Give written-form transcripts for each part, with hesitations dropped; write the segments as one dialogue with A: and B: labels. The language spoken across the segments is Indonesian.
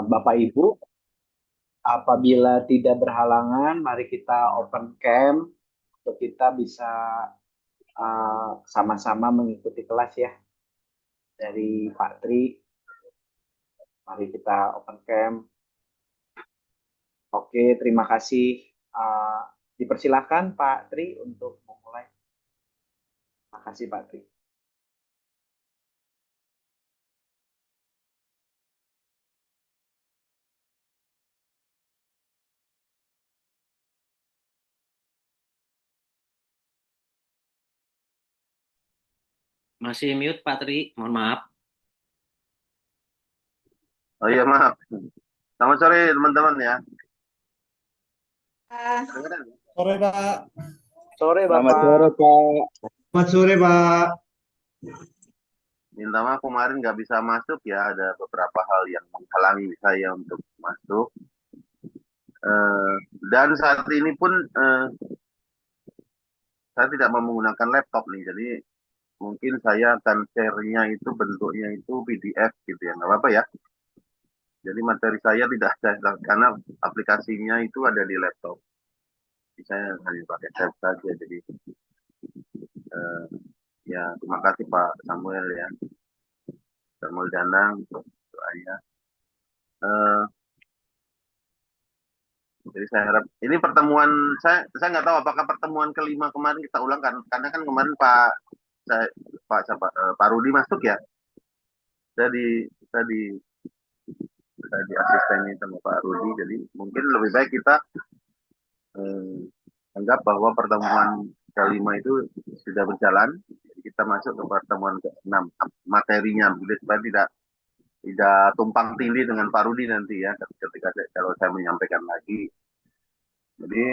A: Bapak Ibu, apabila tidak berhalangan, mari kita open cam untuk kita bisa sama-sama mengikuti kelas ya dari Pak Tri. Mari kita open cam. Oke, terima kasih. Uh, Dipersilakan Pak Tri untuk memulai. Terima kasih Pak Tri.
B: Masih mute Pak Tri, mohon maaf.
C: Oh iya, maaf. Selamat sore teman-teman ya. Kedengeran?
D: Sore Pak.
A: Sore
E: Selamat
A: Bapak.
E: sore Pak.
D: Selamat sore Pak.
C: Minta maaf kemarin nggak bisa masuk ya, ada beberapa hal yang menghalangi saya untuk masuk. Dan saat ini pun saya tidak mau menggunakan laptop nih, jadi mungkin saya akan share-nya itu bentuknya itu PDF gitu ya, nggak apa-apa ya. Jadi materi saya tidak ada karena aplikasinya itu ada di laptop. Jadi saya hanya pakai tab saja. Jadi ya terima kasih Pak Samuel ya, Samuel Danang untuk doanya. Jadi saya harap ini pertemuan saya nggak tahu apakah pertemuan kelima kemarin kita ulang kan, karena kan kemarin Pak Rudi masuk ya. Saya di saya di saya di asistennya sama Pak Rudi, jadi mungkin lebih baik kita anggap bahwa pertemuan kelima itu sudah berjalan. Jadi kita masuk ke pertemuan ke-6 materinya, supaya tidak tumpang tindih dengan Pak Rudi nanti ya ketika kalau saya menyampaikan lagi. Jadi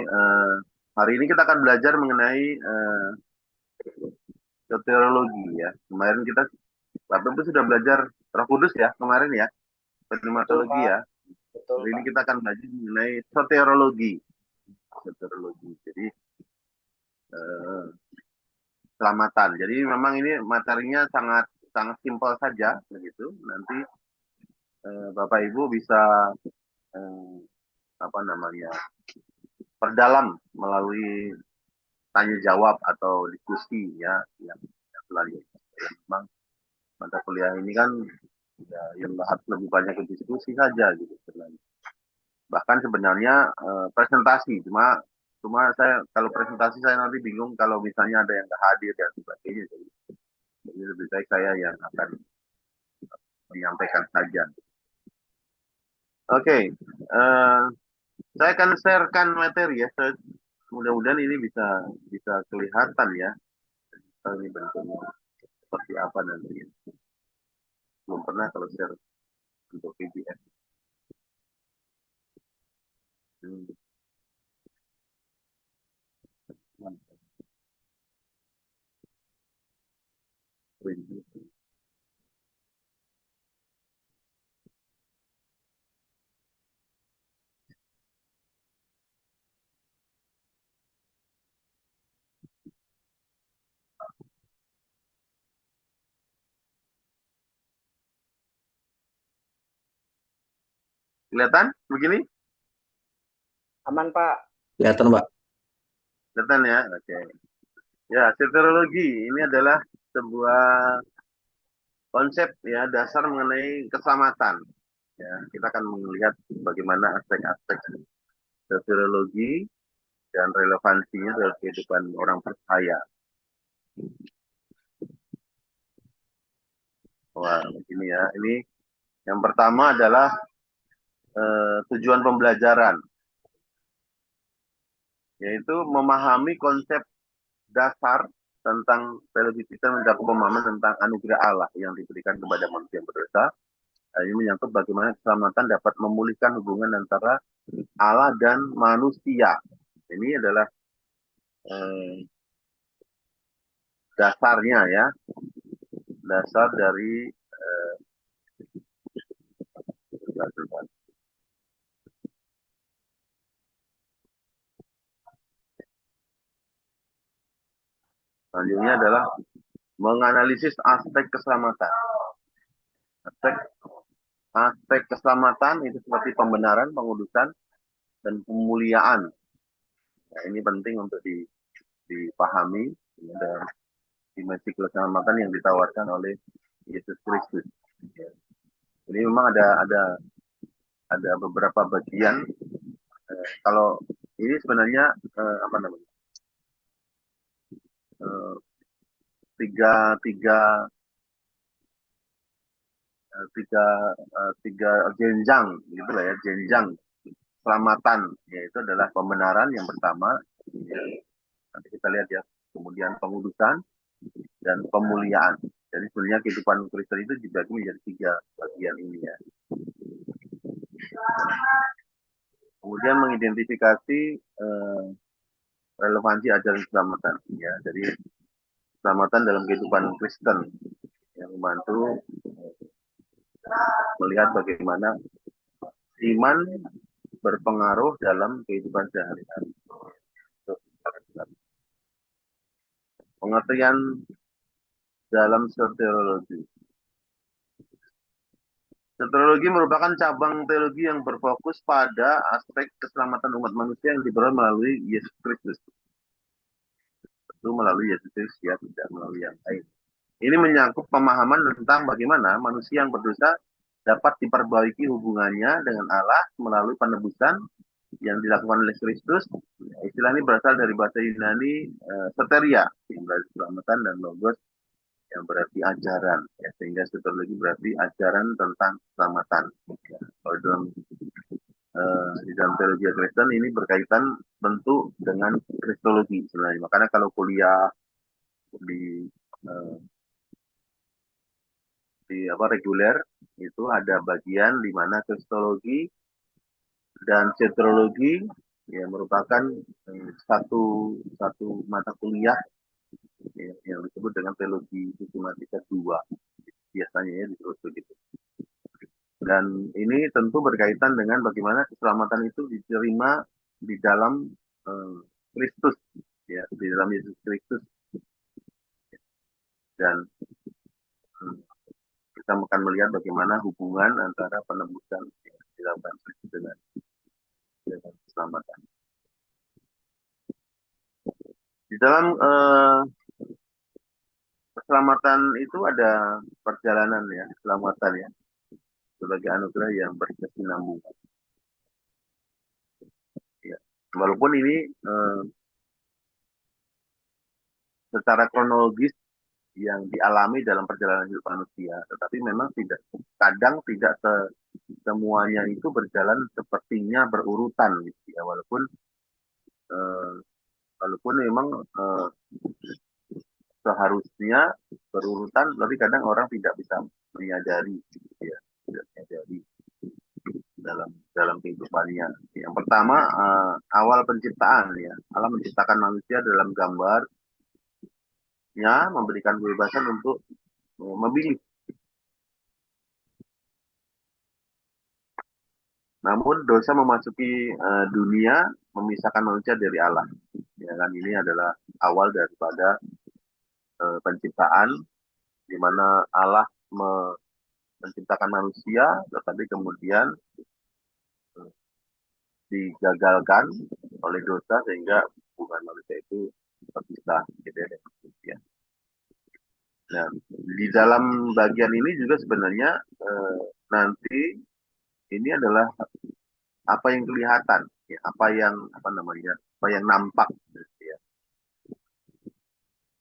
C: hari ini kita akan belajar mengenai soteriologi ya. Kemarin kita Bapak Ibu sudah belajar Roh Kudus ya kemarin ya, pneumatologi ya.
A: Betul,
C: Hari ini
A: Pak.
C: kita akan belajar mengenai soteriologi. Soteriologi. Jadi selamatan. Jadi memang ini materinya sangat sangat simpel saja begitu. Nanti Bapak Ibu bisa apa namanya perdalam melalui tanya jawab atau diskusi ya yang selanjutnya. Memang mata kuliah ini kan ya, yang bahas lebih banyak ke diskusi saja gitu sebenarnya. Bahkan sebenarnya presentasi cuma cuma saya kalau presentasi saya nanti bingung kalau misalnya ada yang nggak hadir dan sebagainya. Jadi lebih baik saya yang akan menyampaikan saja. Oke, saya akan sharekan materi ya. Mudah-mudahan ini bisa bisa kelihatan ya. Ini bentuknya seperti apa nanti. Belum pernah kalau share untuk PDF. Kelihatan begini?
A: Aman, Pak.
E: Kelihatan Pak.
C: Kelihatan ya? Oke. Ya, soteriologi ini adalah sebuah konsep ya dasar mengenai keselamatan. Ya, kita akan melihat bagaimana aspek-aspek soteriologi dan relevansinya dalam kehidupan orang percaya. Wah, ini ya. Ini yang pertama adalah tujuan pembelajaran, yaitu memahami konsep dasar tentang teologi kita mencakup pemahaman tentang anugerah Allah yang diberikan kepada manusia yang berdosa. Ini menyangkut bagaimana keselamatan dapat memulihkan hubungan antara Allah dan manusia. Ini adalah dasarnya ya, dasar dari selanjutnya adalah menganalisis aspek keselamatan. Aspek aspek keselamatan itu seperti pembenaran, pengudusan, dan pemuliaan. Nah, ini penting untuk dipahami ya, dalam dimensi keselamatan yang ditawarkan oleh Yesus Kristus. Ya. Jadi memang ada beberapa bagian. Kalau ini sebenarnya apa namanya? Tiga jenjang gitu lah ya, jenjang keselamatan, yaitu adalah pembenaran yang pertama ya, nanti kita lihat ya, kemudian pengudusan dan pemuliaan. Jadi sebenarnya kehidupan Kristen itu dibagi menjadi tiga bagian ini ya. Kemudian mengidentifikasi relevansi ajaran keselamatan ya. Jadi keselamatan dalam kehidupan Kristen yang membantu melihat bagaimana iman berpengaruh dalam kehidupan sehari-hari. Pengertian dalam soteriologi. Soteriologi merupakan cabang teologi yang berfokus pada aspek keselamatan umat manusia yang diperoleh melalui Yesus Kristus. Itu melalui Yesus Kristus ya, tidak melalui yang lain. Ini menyangkut pemahaman tentang bagaimana manusia yang berdosa dapat diperbaiki hubungannya dengan Allah melalui penebusan yang dilakukan oleh Kristus. Istilah ini berasal dari bahasa Yunani soteria, yang berarti keselamatan, dan logos yang berarti ajaran. Ya, sehingga soteriologi berarti ajaran tentang keselamatan. Ya, kalau di dalam teologi Kristen ini berkaitan tentu dengan kristologi sebenarnya. Makanya kalau kuliah di reguler itu ada bagian di mana kristologi dan soteriologi ya merupakan satu mata kuliah ya, yang disebut dengan teologi sistematika 2 biasanya ya disebut begitu. Dan ini tentu berkaitan dengan bagaimana keselamatan itu diterima di dalam Kristus ya, di dalam Yesus Kristus. Dan kita akan melihat bagaimana hubungan antara penebusan yang dilakukan Kristus dengan keselamatan. Di dalam keselamatan itu ada perjalanan ya, keselamatan ya, sebagai anugerah yang berkesinambungan. Ya. Walaupun ini secara kronologis yang dialami dalam perjalanan hidup manusia, tetapi memang kadang tidak semuanya itu berjalan sepertinya berurutan gitu ya, walaupun memang seharusnya berurutan, tapi kadang orang tidak bisa menyadari gitu ya, tidak menyadari dalam kehidupannya. Yang pertama awal penciptaan ya, Allah menciptakan manusia dalam gambar, memberikan kebebasan untuk memilih. Namun dosa memasuki dunia, memisahkan manusia dari Allah. Ya kan, ini adalah awal daripada penciptaan, di mana Allah menciptakan manusia, tetapi kemudian digagalkan oleh dosa sehingga hubungan manusia itu terpisah gitu ya. Nah, di dalam bagian ini juga sebenarnya nanti ini adalah apa yang kelihatan, ya, apa yang nampak. Gitu ya.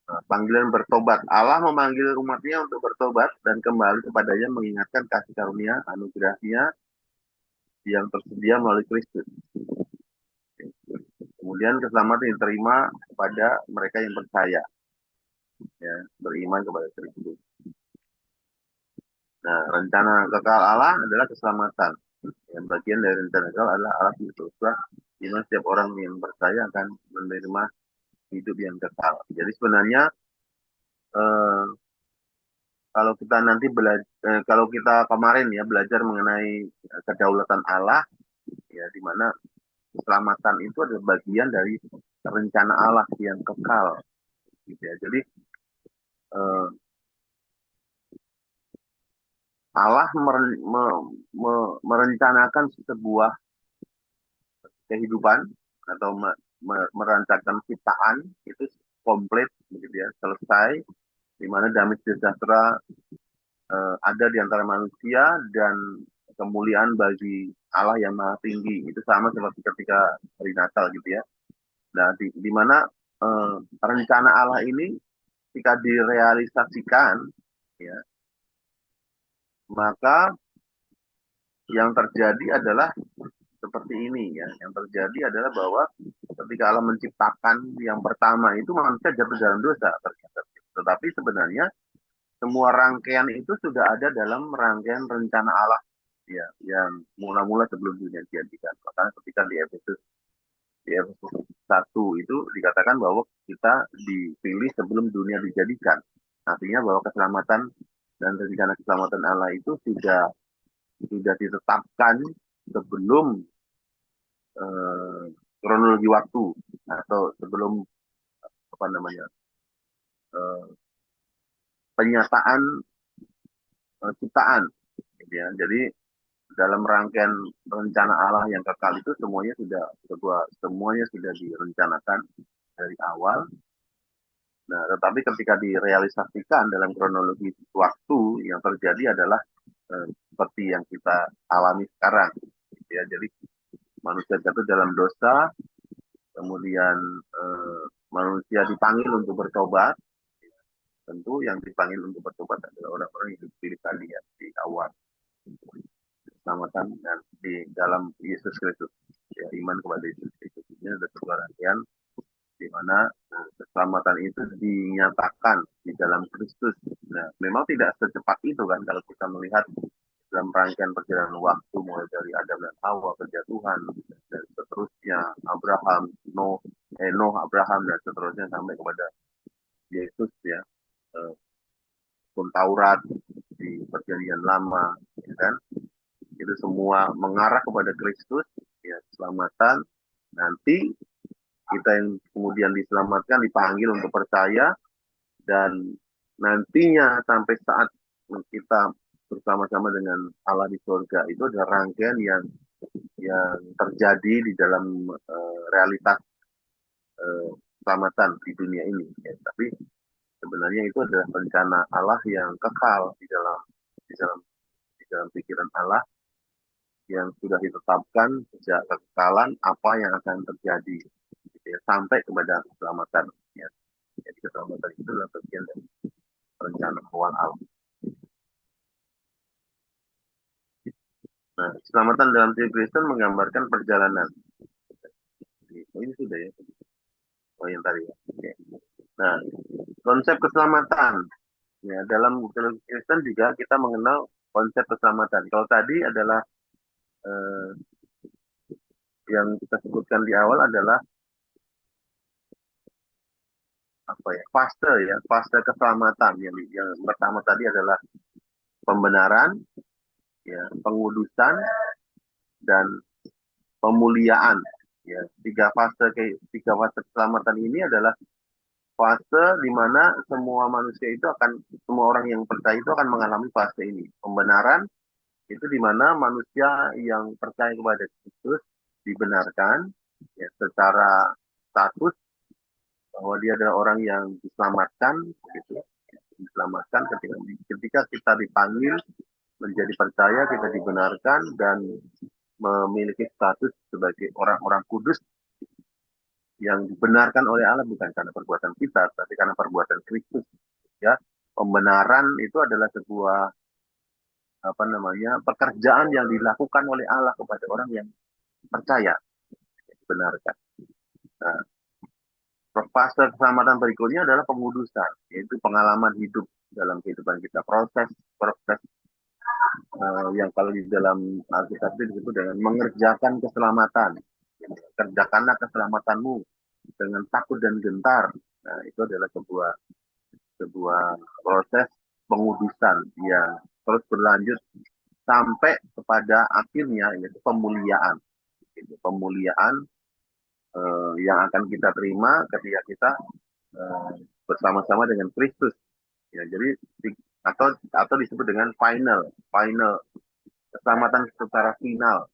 C: Nah, panggilan bertobat. Allah memanggil umatnya untuk bertobat dan kembali kepadanya, mengingatkan kasih karunia anugerahnya yang tersedia melalui Kristus. Kemudian keselamatan diterima kepada mereka yang percaya, ya, beriman kepada Kristus. Nah, rencana kekal Allah adalah keselamatan. Yang bagian dari rencana kekal adalah Allah berdoa, di mana setiap orang yang percaya akan menerima hidup yang kekal. Jadi sebenarnya kalau kita nanti kalau kita kemarin ya belajar mengenai kedaulatan Allah, ya, di mana keselamatan itu adalah bagian dari rencana Allah yang kekal. Gitu ya. Jadi Allah merencanakan sebuah kehidupan atau merancangkan ciptaan itu komplit, begitu ya, selesai, di mana damai sejahtera ada di antara manusia dan kemuliaan bagi Allah yang maha tinggi. Itu sama seperti ketika hari Natal gitu ya. Nah, di mana rencana Allah ini ketika direalisasikan, ya, maka yang terjadi adalah seperti ini ya. Yang terjadi adalah bahwa ketika Allah menciptakan yang pertama itu manusia jatuh dalam dosa ternyata. Tetapi sebenarnya semua rangkaian itu sudah ada dalam rangkaian rencana Allah ya, yang mula-mula sebelum dunia dijadikan. Makanya ketika di Efesus 1 itu dikatakan bahwa kita dipilih sebelum dunia dijadikan. Artinya bahwa keselamatan dan rencana keselamatan Allah itu sudah ditetapkan sebelum kronologi waktu atau sebelum apa namanya penyataan ciptaan, gitu ya. Jadi dalam rangkaian rencana Allah yang kekal itu semuanya sudah direncanakan dari awal. Nah, tetapi ketika direalisasikan dalam kronologi waktu yang terjadi adalah seperti yang kita alami sekarang, gitu ya. Jadi manusia jatuh dalam dosa, kemudian manusia dipanggil untuk bertobat. Tentu yang dipanggil untuk bertobat adalah orang-orang yang dipilih tadi ya di awal, keselamatan dan di dalam Yesus Kristus, ya, iman kepada Yesus Kristus. Ini ada sebuah rangkaian di mana keselamatan itu dinyatakan di dalam Kristus. Nah, memang tidak secepat itu kan kalau kita melihat dalam rangkaian perjalanan waktu mulai dari Adam dan Hawa, kejatuhan dan seterusnya, Abraham, Noah, Abraham dan seterusnya sampai kepada Yesus ya, pun Taurat di perjanjian lama, ya kan? Itu semua mengarah kepada Kristus, ya, keselamatan. Nanti kita yang kemudian diselamatkan dipanggil untuk percaya, dan nantinya sampai saat kita bersama-sama dengan Allah di surga itu ada rangkaian yang terjadi di dalam realitas keselamatan di dunia ini. Ya. Tapi sebenarnya itu adalah rencana Allah yang kekal di dalam pikiran Allah yang sudah ditetapkan sejak kekekalan apa yang akan terjadi, gitu ya, sampai kepada keselamatan. Ya. Jadi keselamatan itu adalah bagian dari rencana awal Allah. Nah, keselamatan dalam diri Kristen menggambarkan perjalanan. Oh, ini sudah ya. Oh, yang tadi ya. Oke. Nah, konsep keselamatan. Ya, dalam teologi Kristen juga kita mengenal konsep keselamatan. Kalau tadi adalah yang kita sebutkan di awal adalah apa ya, fase keselamatan. Yang pertama tadi adalah pembenaran, ya, pengudusan dan pemuliaan. Ya, tiga fase keselamatan ini adalah fase di mana semua manusia itu semua orang yang percaya itu akan mengalami fase ini. Pembenaran itu di mana manusia yang percaya kepada Kristus dibenarkan ya, secara status bahwa dia adalah orang yang diselamatkan, gitu. Diselamatkan ketika kita dipanggil menjadi percaya, kita dibenarkan dan memiliki status sebagai orang-orang kudus yang dibenarkan oleh Allah bukan karena perbuatan kita, tapi karena perbuatan Kristus. Ya, pembenaran itu adalah sebuah pekerjaan yang dilakukan oleh Allah kepada orang yang percaya, dibenarkan. Nah, fase keselamatan berikutnya adalah pengudusan, yaitu pengalaman hidup dalam kehidupan kita, proses yang kalau di dalam Alkitab itu disebut dengan mengerjakan keselamatan. Kerjakanlah keselamatanmu dengan takut dan gentar. Nah, itu adalah sebuah proses pengudusan yang terus berlanjut sampai kepada akhirnya yaitu pemuliaan. Pemuliaan yang akan kita terima ketika kita bersama-sama dengan Kristus. Ya, jadi atau disebut dengan final keselamatan secara final.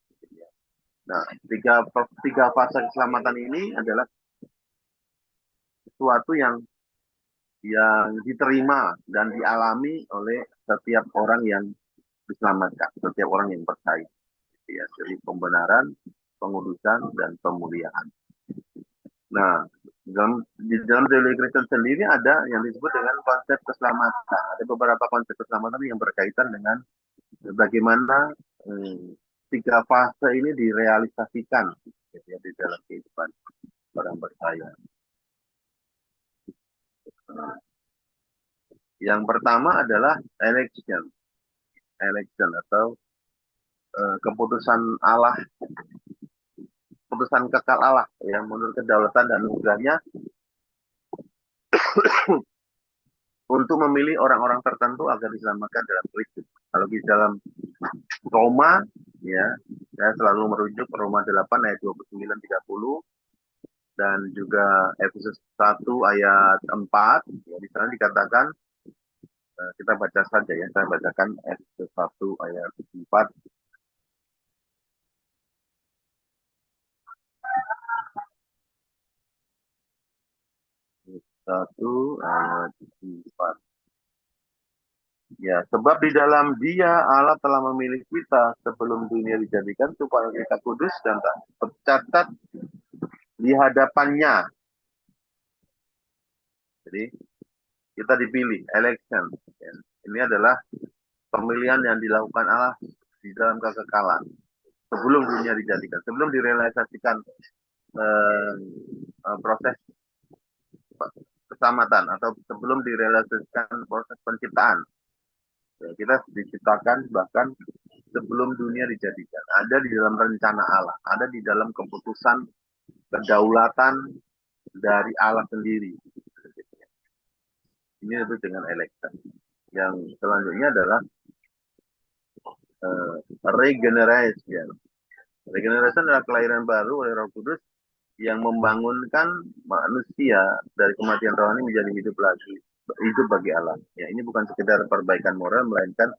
C: Nah, tiga fase keselamatan ini adalah sesuatu yang diterima dan dialami oleh setiap orang yang diselamatkan, setiap orang yang percaya. Ya, jadi pembenaran, pengudusan, dan pemuliaan. Nah, di dalam teologi Kristen sendiri ada yang disebut dengan konsep keselamatan. Ada beberapa konsep keselamatan yang berkaitan dengan bagaimana tiga fase ini direalisasikan ya, di dalam kehidupan orang percaya. Yang pertama adalah election atau keputusan Allah, keputusan kekal Allah yang menurut kedaulatan dan anugerahnya untuk memilih orang-orang tertentu agar diselamatkan dalam Kristus. Kalau di dalam Roma, ya, saya selalu merujuk Roma 8 ayat 29-30 dan juga Efesus 1 ayat 4. Ya, di sana dikatakan, kita baca saja ya, saya bacakan Efesus 1 ayat 4. Satu ayat 4. Ya, sebab di dalam Dia Allah telah memilih kita sebelum dunia dijadikan supaya kita kudus dan tak tercatat di hadapannya. Jadi kita dipilih, election. Ya. Ini adalah pemilihan yang dilakukan Allah di dalam kekekalan sebelum dunia dijadikan, sebelum direalisasikan proses keselamatan atau sebelum direalisasikan proses penciptaan. Ya, kita diciptakan bahkan sebelum dunia dijadikan. Ada di dalam rencana Allah, ada di dalam keputusan kedaulatan dari Allah sendiri. Ini itu dengan election. Yang selanjutnya adalah regeneration. Regeneration adalah kelahiran baru oleh Roh Kudus yang membangunkan manusia dari kematian rohani menjadi hidup bagi Allah. Ya, ini bukan sekedar perbaikan moral, melainkan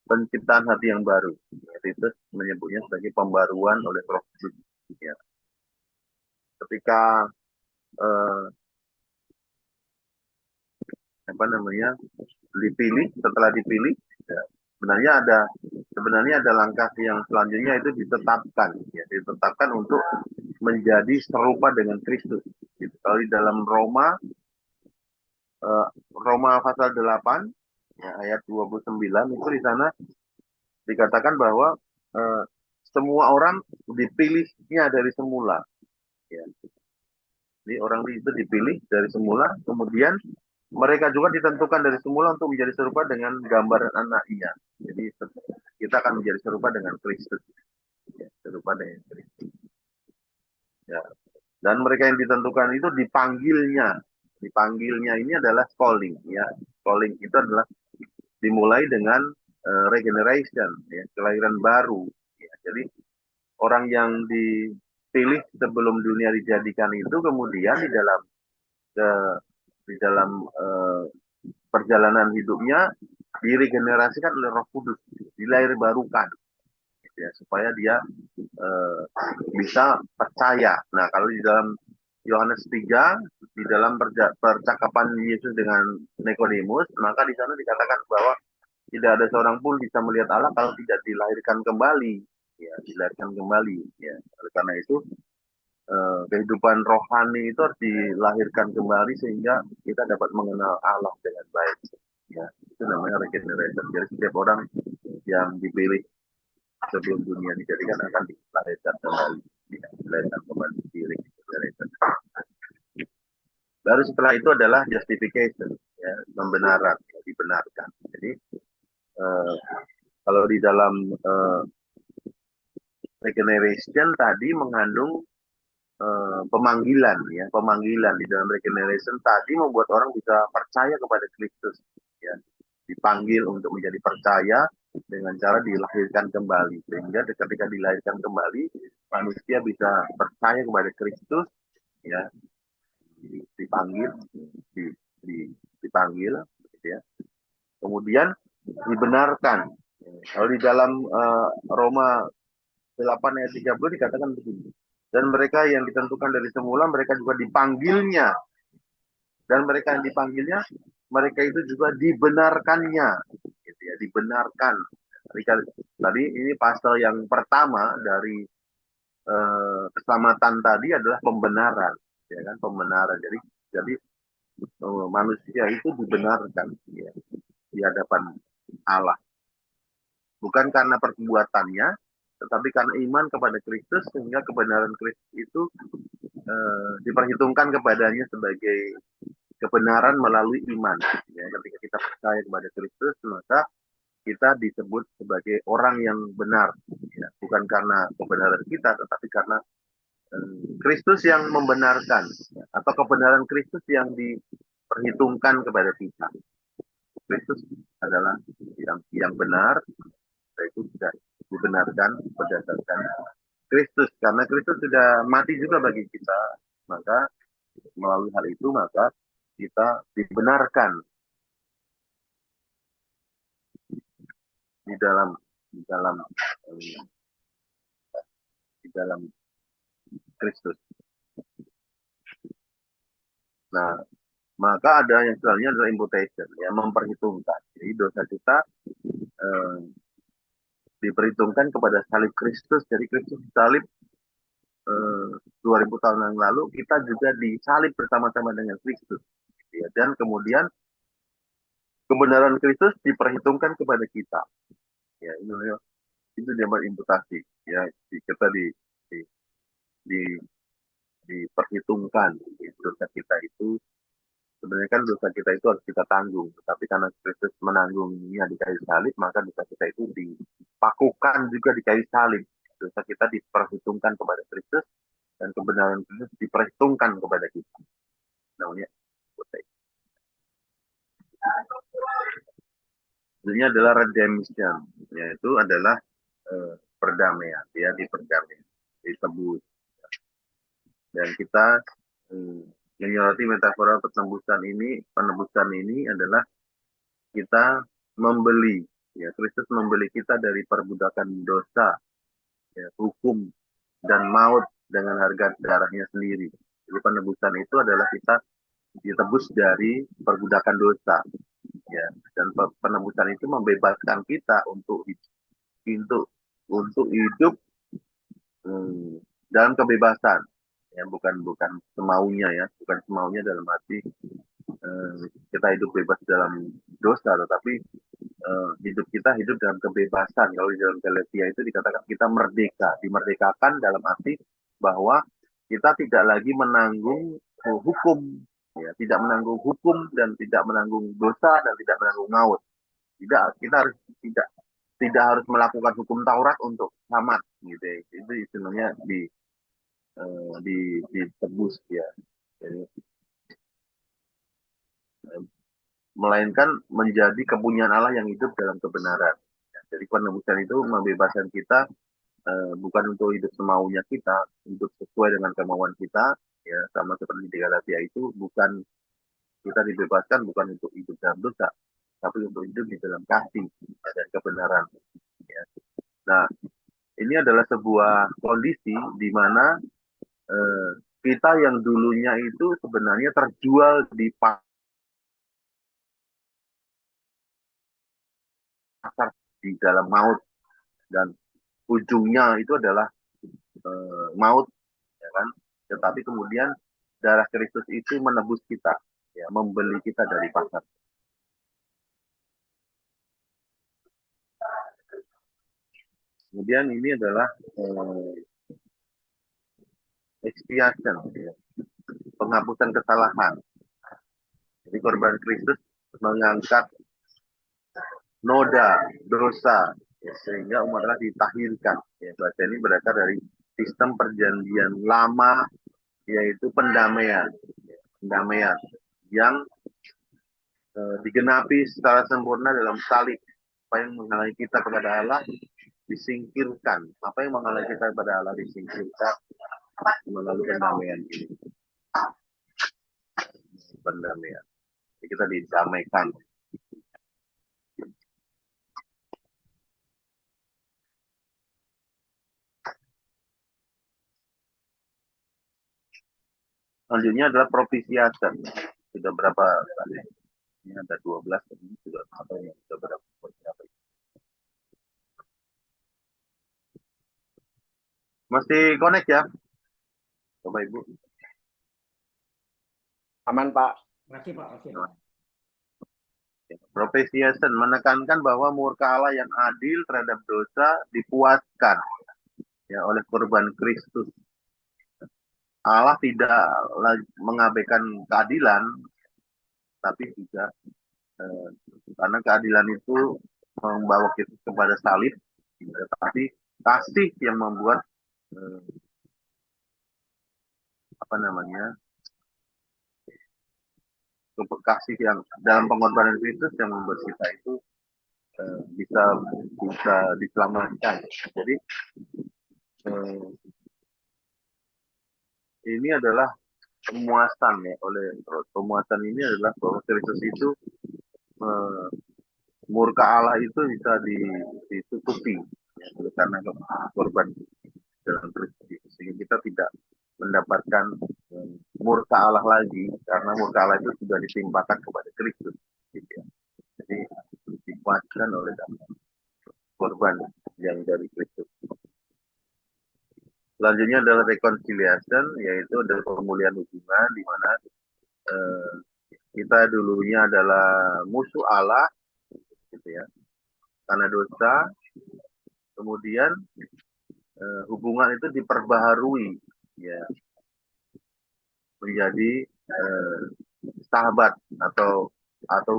C: penciptaan hati yang baru. Itu menyebutnya sebagai pembaruan oleh Roh Kudus. Ya. Ketika dipilih, setelah dipilih, ya, sebenarnya ada langkah yang selanjutnya itu ditetapkan untuk menjadi serupa dengan Kristus. Gitu. Kalau di dalam Roma pasal 8 ya, ayat 29 itu di sana dikatakan bahwa semua orang dipilihnya dari semula. Ya. Jadi orang itu dipilih dari semula, kemudian mereka juga ditentukan dari semula untuk menjadi serupa dengan gambaran anaknya. Jadi kita akan menjadi serupa dengan Kristus. Ya, serupa dengan Kristus. Ya. Dan mereka yang ditentukan itu dipanggilnya. Dipanggilnya ini adalah calling. Ya. Calling itu adalah dimulai dengan regeneration, ya, kelahiran baru. Ya. Jadi orang yang dipilih sebelum dunia dijadikan itu kemudian di dalam perjalanan hidupnya diregenerasikan oleh Roh Kudus, dilahirbarukan, ya, supaya dia bisa percaya. Nah, kalau di dalam Yohanes 3, di dalam percakapan Yesus dengan Nikodemus, maka di sana dikatakan bahwa tidak ada seorang pun bisa melihat Allah kalau tidak dilahirkan kembali, ya, dilahirkan kembali, ya. Oleh karena itu kehidupan rohani itu harus dilahirkan kembali sehingga kita dapat mengenal Allah dengan baik. Ya, itu namanya regeneration. Jadi setiap orang yang dipilih sebelum dunia dijadikan akan dilahirkan kembali, ya, dilahirkan kembali di regeneration. Baru setelah itu adalah justification, ya, pembenaran, ya, dibenarkan. Jadi kalau di dalam regeneration tadi mengandung pemanggilan, ya, pemanggilan di dalam regeneration tadi membuat orang bisa percaya kepada Kristus, ya, dipanggil untuk menjadi percaya dengan cara dilahirkan kembali, sehingga ketika dilahirkan kembali manusia bisa percaya kepada Kristus, ya, dipanggil, gitu ya, kemudian dibenarkan. Kalau di dalam Roma 8 ayat 30 dikatakan begini. Dan mereka yang ditentukan dari semula, mereka juga dipanggilnya. Dan mereka yang dipanggilnya, mereka itu juga dibenarkannya. Gitu ya, dibenarkan. Tadi ini pasal yang pertama dari keselamatan tadi adalah pembenaran. Ya kan, pembenaran. Jadi manusia itu dibenarkan ya, di hadapan Allah. Bukan karena perbuatannya, tetapi karena iman kepada Kristus, sehingga kebenaran Kristus itu diperhitungkan kepadanya sebagai kebenaran melalui iman. Ya, ketika kita percaya kepada Kristus, maka kita disebut sebagai orang yang benar. Ya, bukan karena kebenaran kita, tetapi karena Kristus yang membenarkan, ya, atau kebenaran Kristus yang diperhitungkan kepada kita. Kristus adalah yang benar, itu sudah dibenarkan berdasarkan Kristus, karena Kristus sudah mati juga bagi kita, maka melalui hal itu maka kita dibenarkan di dalam di dalam di dalam Kristus. Nah, maka ada yang istilahnya adalah imputation, ya, memperhitungkan. Jadi dosa kita diperhitungkan kepada salib Kristus. Jadi Kristus disalib 2000 tahun yang lalu, kita juga disalib bersama-sama dengan Kristus. Ya, dan kemudian kebenaran Kristus diperhitungkan kepada kita. Ya, itu dia berimputasi. Ya, kita di, di diperhitungkan. Dosa kita itu sebenarnya kan dosa kita itu harus kita tanggung, tetapi karena Kristus menanggungnya di kayu salib, maka dosa kita itu dipakukan juga di kayu salib. Dosa kita diperhitungkan kepada Kristus dan kebenaran Kristus diperhitungkan kepada kita. Namanya ini adalah redemption, yaitu adalah perdamaian, ya, diperdamaikan, disebut. Dan kita menyoroti metafora penebusan ini adalah kita membeli, ya, Kristus membeli kita dari perbudakan dosa, ya, hukum dan maut dengan harga darahnya sendiri. Jadi penebusan itu adalah kita ditebus dari perbudakan dosa, ya, dan penebusan itu membebaskan kita untuk hidup dalam kebebasan, ya, bukan semaunya, ya, bukan semaunya dalam arti kita hidup bebas dalam dosa, tetapi hidup dalam kebebasan. Kalau di dalam Galatia itu dikatakan kita merdeka, dimerdekakan dalam arti bahwa kita tidak lagi menanggung hukum, ya, tidak menanggung hukum dan tidak menanggung dosa dan tidak menanggung maut. Tidak, kita harus tidak harus melakukan hukum Taurat untuk selamat, gitu ya. Itu istilahnya ditebus, ya. Jadi, melainkan menjadi kepunyaan Allah yang hidup dalam kebenaran. Jadi penebusan itu membebaskan kita bukan untuk hidup semaunya kita, hidup sesuai dengan kemauan kita, ya, sama seperti di Galatia itu, bukan kita dibebaskan bukan untuk hidup dalam dosa, tapi untuk hidup di dalam kasih dan kebenaran. Ya. Nah, ini adalah sebuah kondisi di mana kita yang dulunya itu sebenarnya terjual di pasar di dalam maut, dan ujungnya itu adalah maut, ya kan? Tetapi kemudian darah Kristus itu menebus kita, ya, membeli kita dari pasar. Kemudian ini adalah expiation, ya, penghapusan kesalahan. Jadi korban Kristus mengangkat noda dosa, ya, sehingga umat Allah ditahirkan. Ya, bahasa ini berasal dari sistem perjanjian lama, yaitu pendamaian, yang digenapi secara sempurna dalam salib. Apa yang menghalangi kita kepada Allah disingkirkan. Apa yang menghalangi kita kepada Allah disingkirkan melalui pendamaian ini. Pendamaian. Jadi kita didamaikan. Selanjutnya adalah propitiation. Sudah berapa kali? Ini ada 12, ini sudah atau yang sudah berapa? Masih connect ya, Bapak Ibu?
A: Aman, Pak.
D: Makasih Pak, makasih Pak.
C: Propitiation menekankan bahwa murka Allah yang adil terhadap dosa dipuaskan ya oleh korban Kristus. Allah tidak mengabaikan keadilan, tapi juga karena keadilan itu membawa kita kepada salib, tetapi kasih yang membuat apa namanya, kasih yang dalam pengorbanan Kristus yang membuat kita itu bisa diselamatkan. Jadi ini adalah pemuasan ya, pemuasan ini adalah bahwa Kristus itu murka Allah itu bisa ditutupi ya, karena korban dalam Kristus, sehingga kita tidak mendapatkan murka Allah lagi, karena murka Allah itu sudah ditimpakan kepada Kristus gitu ya. Jadi dipuaskan oleh korban yang dari Kristus. Selanjutnya adalah reconciliation, yaitu adalah pemulihan hubungan di mana kita dulunya adalah musuh Allah gitu ya, karena dosa. Kemudian hubungan itu diperbaharui ya menjadi sahabat, atau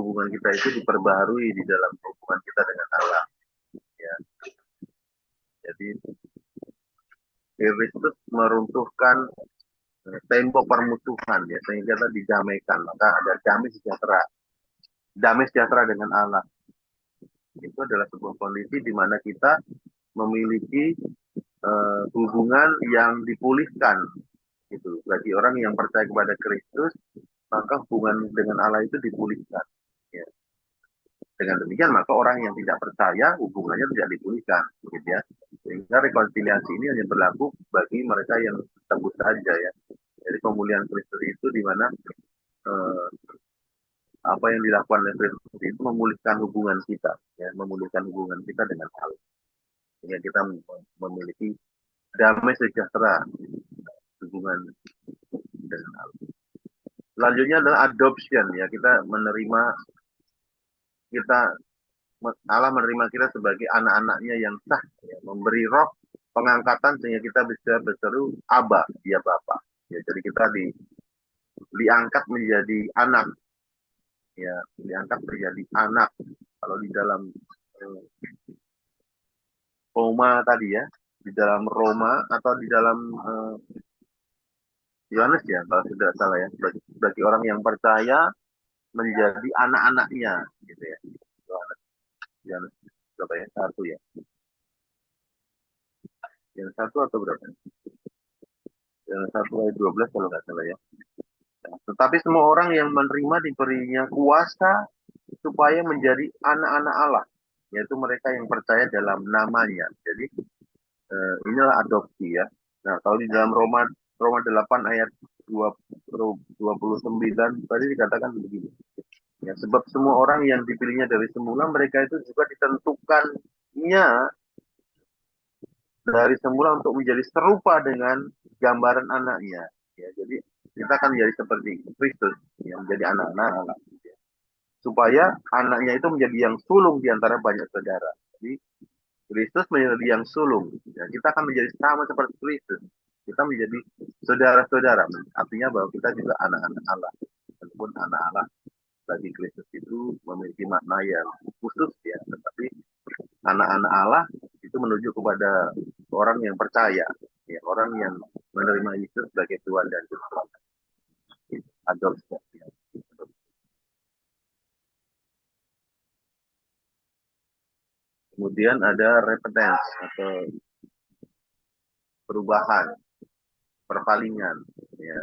C: hubungan kita itu diperbaharui di dalam hubungan kita dengan Allah ya. Jadi Kristus meruntuhkan tembok permusuhan ya, sehingga kita didamaikan, maka ada damai sejahtera dengan Allah. Itu adalah sebuah kondisi di mana kita memiliki hubungan yang dipulihkan gitu. Bagi orang yang percaya kepada Kristus, maka hubungan dengan Allah itu dipulihkan ya. Dengan demikian maka orang yang tidak percaya hubungannya tidak dipulihkan gitu ya. Sehingga rekonsiliasi ini hanya berlaku bagi mereka yang tebus saja ya. Jadi pemulihan Kristus itu di mana apa yang dilakukan oleh Kristus itu memulihkan hubungan kita ya, memulihkan hubungan kita dengan Allah, sehingga kita memiliki damai sejahtera hubungan dengan Allah. Selanjutnya adalah adoption ya, kita menerima, Allah menerima kita sebagai anak-anaknya yang sah ya, memberi roh pengangkatan sehingga kita bisa berseru Aba, dia Bapa ya. Jadi kita diangkat menjadi anak ya, diangkat menjadi anak. Kalau di dalam Roma tadi ya, di dalam Roma atau di dalam Yohanes ya, kalau tidak salah ya, bagi orang yang percaya menjadi anak-anaknya gitu ya. Yohanes berapa ya? 1 ya. Yang 1 atau berapa? Yang 1 ayat 12 kalau nggak salah ya. Tetapi semua orang yang menerima diberinya kuasa supaya menjadi anak-anak Allah, yaitu mereka yang percaya dalam namanya. Jadi inilah adopsi ya. Nah, kalau di dalam Roma 8 ayat 29 tadi dikatakan begini. Ya, sebab semua orang yang dipilihnya dari semula, mereka itu juga ditentukannya dari semula untuk menjadi serupa dengan gambaran anaknya. Ya, jadi kita akan menjadi seperti Kristus yang menjadi anak-anak Allah. Ya. Supaya anaknya itu menjadi yang sulung di antara banyak saudara. Jadi Kristus menjadi yang sulung. Ya, kita akan menjadi sama seperti Kristus. Kita menjadi saudara-saudara. Artinya bahwa kita juga anak-anak Allah. Walaupun anak Allah bagi Kristus itu memiliki makna yang khusus ya. Tetapi anak-anak Allah itu menuju kepada orang yang percaya. Ya, orang yang menerima Yesus sebagai Tuhan dan Juru Selamat. Adopsi. Ya. Kemudian ada repentance atau perubahan, perpalingan ya.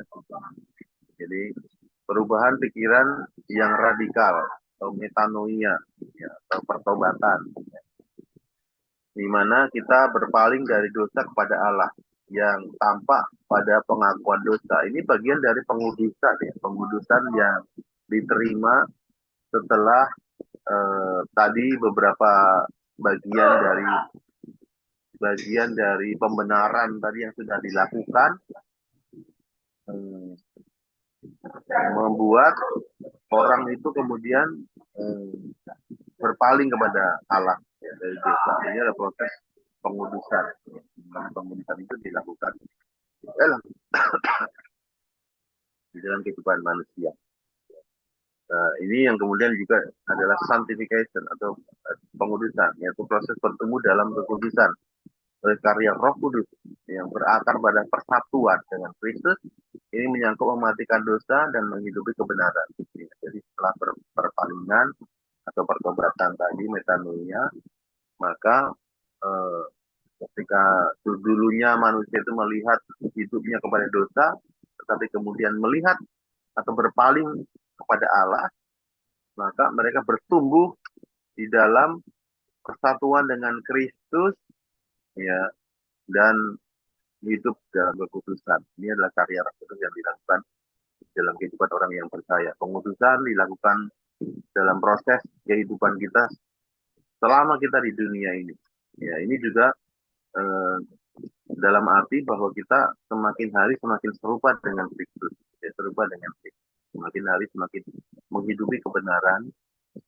C: Jadi perubahan pikiran yang radikal atau metanoia ya, atau pertobatan ya. Di mana kita berpaling dari dosa kepada Allah yang tampak pada pengakuan dosa. Ini bagian dari pengudusan ya, pengudusan yang diterima setelah tadi beberapa bagian dari pembenaran tadi yang sudah dilakukan, membuat orang itu kemudian berpaling kepada Allah ya, dari dosa. Ini adalah proses pengudusan. Pengudusan itu dilakukan di dalam kehidupan manusia. Ini yang kemudian juga adalah sanctification atau pengudusan, yaitu proses bertemu dalam kekudusan oleh karya Roh Kudus yang berakar pada persatuan dengan Kristus. Ini menyangkut mematikan dosa dan menghidupi kebenaran. Jadi setelah perpalingan atau pertobatan tadi, metanoia, maka ketika dulunya manusia itu melihat hidupnya kepada dosa, tetapi kemudian melihat atau berpaling kepada Allah, maka mereka bertumbuh di dalam persatuan dengan Kristus, ya, dan hidup dalam kekudusan. Ini adalah karya Roh Kudus yang dilakukan dalam kehidupan orang yang percaya. Pengudusan dilakukan dalam proses kehidupan kita selama kita di dunia ini. Ya, ini juga dalam arti bahwa kita semakin hari semakin serupa dengan Kristus, ya, serupa dengan Kristus. Semakin hari semakin menghidupi kebenaran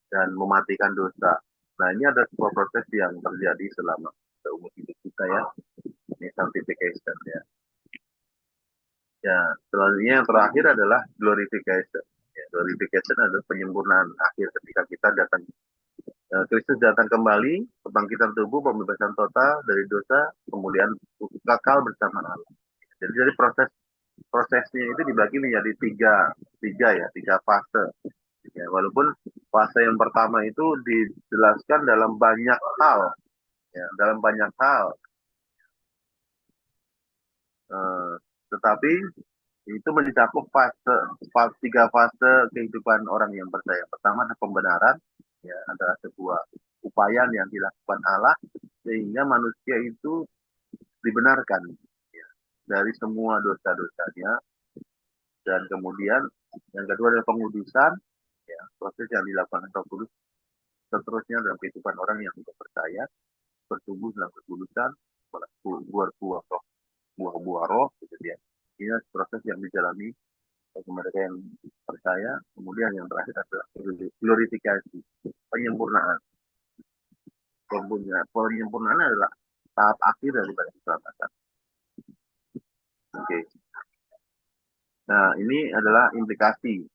C: dan mematikan dosa. Nah, ini ada sebuah proses yang terjadi selama seumur hidup kita ya. Ini sanctification ya. Ya, selanjutnya yang terakhir adalah glorification. Ya, glorification adalah penyempurnaan akhir ketika kita datang. Kristus datang kembali, kebangkitan tubuh, pembebasan total dari dosa, kemudian kekal bersama Allah. Jadi dari prosesnya itu dibagi menjadi tiga fase. Ya, walaupun fase yang pertama itu dijelaskan dalam banyak hal, ya, tetapi itu mencakup tiga fase kehidupan orang yang percaya. Pertama adalah pembenaran, ya, adalah sebuah upaya yang dilakukan Allah sehingga manusia itu dibenarkan, ya, dari semua dosa-dosanya. Dan kemudian yang kedua adalah pengudusan, ya, proses yang dilakukan Roh Kudus seterusnya dalam kehidupan orang yang tidak percaya, bertumbuh dalam kekudusan, buah-buah roh, gitu ya. Ini proses yang dijalani bagi mereka yang percaya. Kemudian yang terakhir adalah glorifikasi, penyempurnaan. Penyempurnaan adalah tahap akhir daripada keselamatan. Oke. Nah, ini adalah implikasi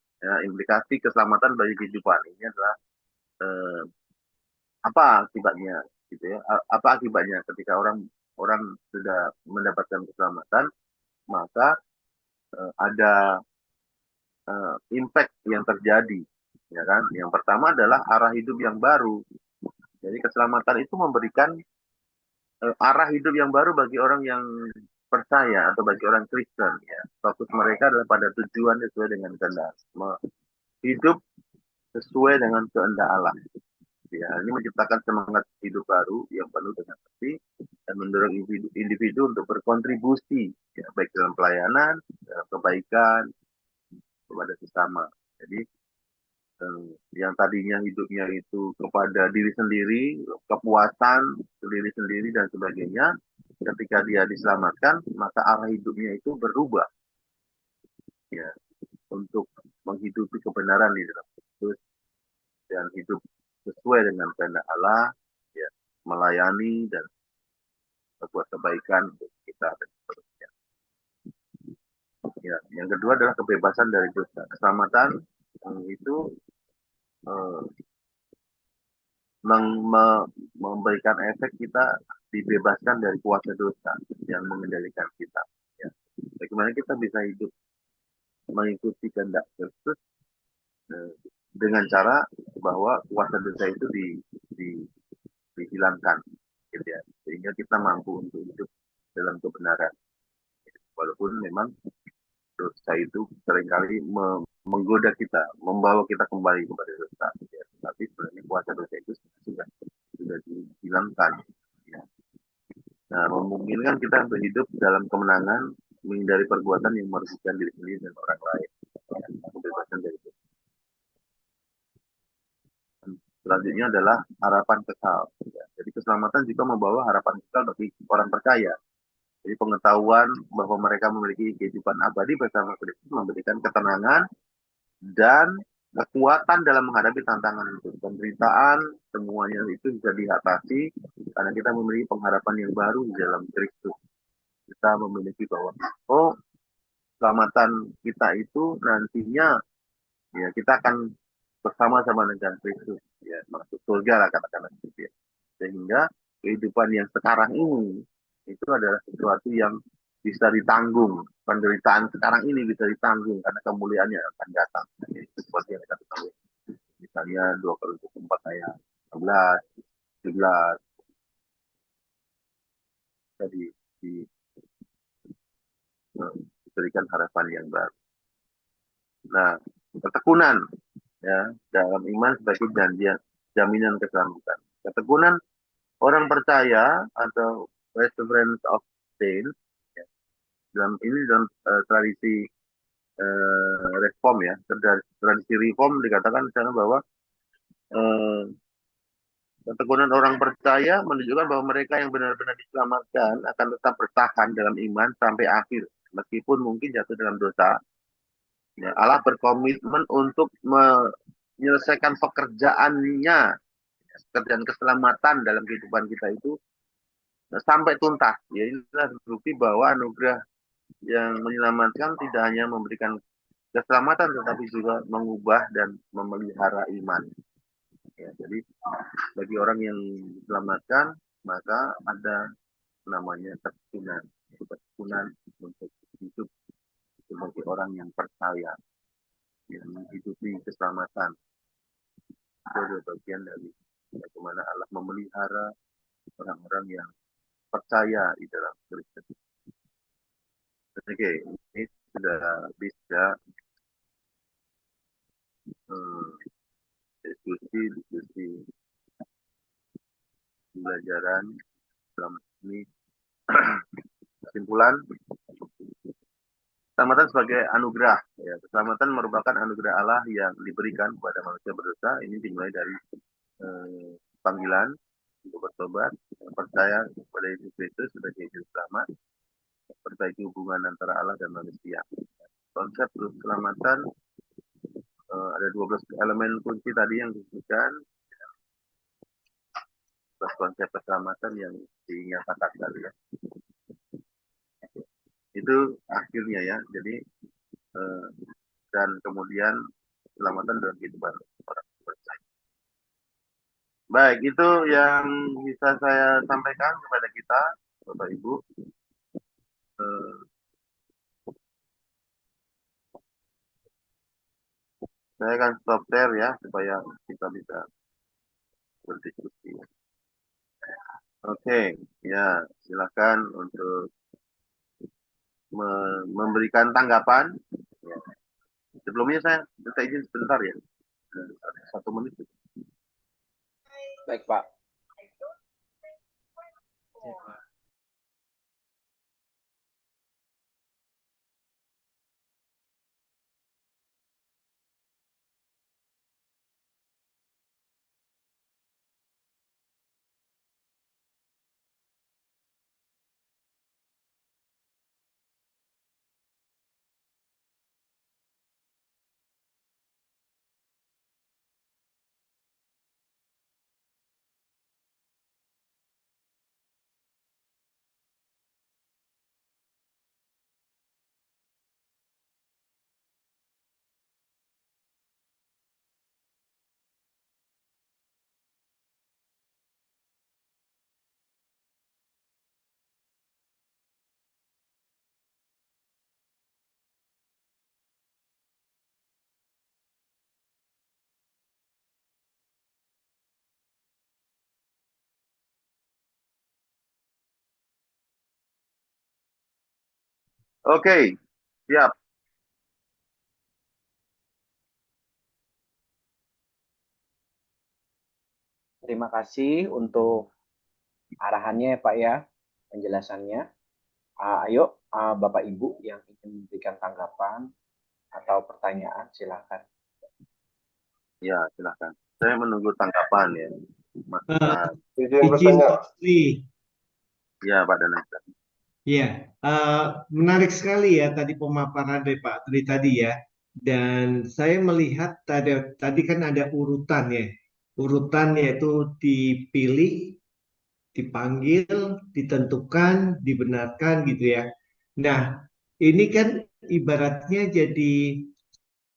C: keselamatan bagi kehidupan. Ini adalah apa akibatnya, gitu ya? Apa akibatnya ketika orang sudah mendapatkan keselamatan, maka ada impact yang terjadi, ya kan? Yang pertama adalah arah hidup yang baru. Jadi keselamatan itu memberikan arah hidup yang baru bagi orang yang percaya atau bagi orang Kristen, ya. Fokus mereka adalah pada tujuan sesuai dengan kehendak, hidup sesuai dengan kehendak Allah. Ya, ini menciptakan semangat hidup baru yang penuh dengan kasih dan mendorong individu untuk berkontribusi, ya, baik dalam pelayanan, dalam kebaikan kepada sesama. Jadi yang tadinya hidupnya itu kepada diri sendiri, kepuasan diri sendiri dan sebagainya, ketika dia diselamatkan, maka arah hidupnya itu berubah, ya, untuk menghidupi kebenaran di dalam Kristus dan hidup sesuai dengan kehendak Allah, ya, melayani dan berbuat kebaikan untuk kita dan seterusnya. Ya, yang kedua adalah kebebasan dari dosa. Keselamatan itu memberikan efek kita dibebaskan dari kuasa dosa yang mengendalikan kita. Ya. Bagaimana kita bisa hidup mengikuti kehendak Kristus dengan cara bahwa kuasa dosa itu dihilangkan, gitu ya, sehingga kita mampu untuk hidup dalam kebenaran. Walaupun memang dosa itu seringkali menggoda kita, membawa kita kembali kepada dosa. Ya. Tapi sebenarnya kuasa dosa itu sudah dihilangkan. Ya. Nah, memungkinkan kita untuk hidup dalam kemenangan, menghindari perbuatan yang merugikan diri sendiri dan orang lain. Kebebasan dari itu. Selanjutnya adalah harapan kekal. Ya, jadi keselamatan juga membawa harapan kekal bagi orang percaya. Jadi pengetahuan bahwa mereka memiliki kehidupan abadi bersama Kristus memberikan ketenangan dan kekuatan dalam menghadapi tantangan itu. Penderitaan semuanya itu bisa diatasi karena kita memiliki pengharapan yang baru di dalam Kristus. Kita memiliki bahwa keselamatan kita itu nantinya ya kita akan bersama-sama dengan Kristus ya masuk surga lah katakanlah gitu ya. Sehingga kehidupan yang sekarang ini itu adalah sesuatu yang bisa ditanggung. Penderitaan sekarang ini bisa ditanggung karena kemuliaannya akan datang. Itu seperti yang kita ketahui. Misalnya 2 Korintus 4 ayat 16, 17 tadi diberikan harapan yang baru. Nah, ketekunan ya dalam iman sebagai janjian jaminan keselamatan. Ketekunan orang percaya atau perseverance of saints ya, dalam tradisi reform ya, tradisi reform dikatakan di sana bahwa eh, ketekunan orang percaya menunjukkan bahwa mereka yang benar-benar diselamatkan akan tetap bertahan dalam iman sampai akhir meskipun mungkin jatuh dalam dosa. Ya, Allah berkomitmen untuk menyelesaikan pekerjaannya, pekerjaan keselamatan dalam kehidupan kita itu sampai tuntas. Ya, inilah bukti bahwa anugerah yang menyelamatkan tidak hanya memberikan keselamatan, tetapi juga mengubah dan memelihara iman. Ya, jadi bagi orang yang diselamatkan, maka ada namanya ketekunan. Ketekunan untuk hidup sebagai orang yang percaya, yang menghidupi keselamatan. Itu adalah bagian dari bagaimana Allah memelihara orang-orang yang percaya di dalam Kristus. Oke, ini sudah bisa diskusi pembelajaran selama ini. Kesimpulan, keselamatan sebagai anugerah. Ya, keselamatan merupakan anugerah Allah yang diberikan kepada manusia berdosa. Ini dimulai dari panggilan untuk bertobat, percaya kepada Yesus Kristus sebagai juru selamat, perbaiki hubungan antara Allah dan manusia. Konsep keselamatan ada 12 elemen kunci tadi yang disebutkan, konsep keselamatan yang dinyatakan tadi ya. Itu akhirnya ya. Jadi dan kemudian keselamatan dalam kehidupan orang percaya. Baik, itu yang bisa saya sampaikan kepada kita, Bapak Ibu. Saya akan stop share ya, supaya kita bisa berdiskusi. Oke, ya silakan untuk memberikan tanggapan. Ya. Sebelumnya saya izin sebentar ya, 1 menit.
A: Baik, Pak.
C: Oke, siap.
A: Terima kasih untuk arahannya Pak ya. penjelasannya. Ayo, Bapak Ibu yang ingin memberikan tanggapan atau pertanyaan, silakan.
C: Ya, silakan. Saya menunggu tanggapan ya. Mas,
D: Izin Pak Tri.
C: ya, Pak Danasa.
D: Ya, menarik sekali ya tadi pemaparan dari Pak Tri tadi ya. Dan saya melihat tadi kan ada urutan ya. Urutan yaitu dipilih, dipanggil, ditentukan, dibenarkan gitu ya. Nah, ini kan ibaratnya jadi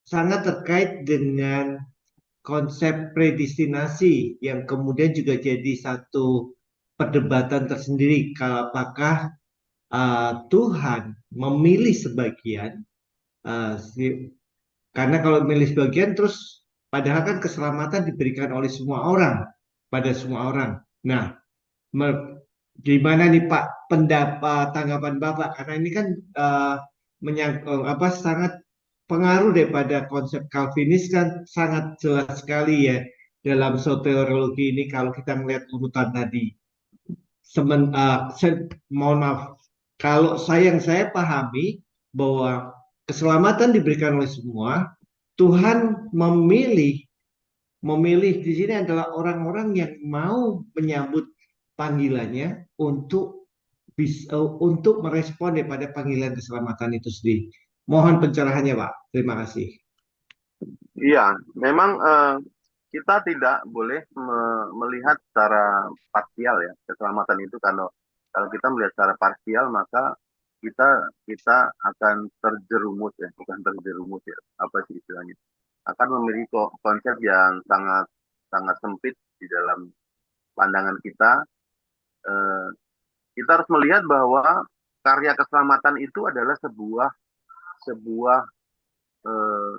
D: sangat terkait dengan konsep predestinasi yang kemudian juga jadi satu perdebatan tersendiri. Apakah Tuhan memilih sebagian, karena kalau memilih sebagian terus padahal kan keselamatan diberikan oleh semua orang pada semua orang. Nah, gimana nih Pak pendapat tanggapan Bapak? Karena ini kan sangat pengaruh daripada konsep Calvinis kan sangat jelas sekali ya dalam soteriologi ini kalau kita melihat urutan tadi. Mohon maaf, kalau yang saya pahami bahwa keselamatan diberikan oleh semua, Tuhan memilih di sini adalah orang-orang yang mau menyambut panggilannya untuk merespon daripada panggilan keselamatan itu sendiri. Mohon pencerahannya, Pak. Terima kasih.
C: Iya, memang kita tidak boleh melihat secara parsial ya keselamatan itu. Kalau kita melihat secara parsial maka kita akan terjerumus ya, bukan terjerumus ya, apa sih istilahnya? Akan memiliki konsep yang sangat sangat sempit di dalam pandangan kita. Kita harus melihat bahwa karya keselamatan itu adalah sebuah eh,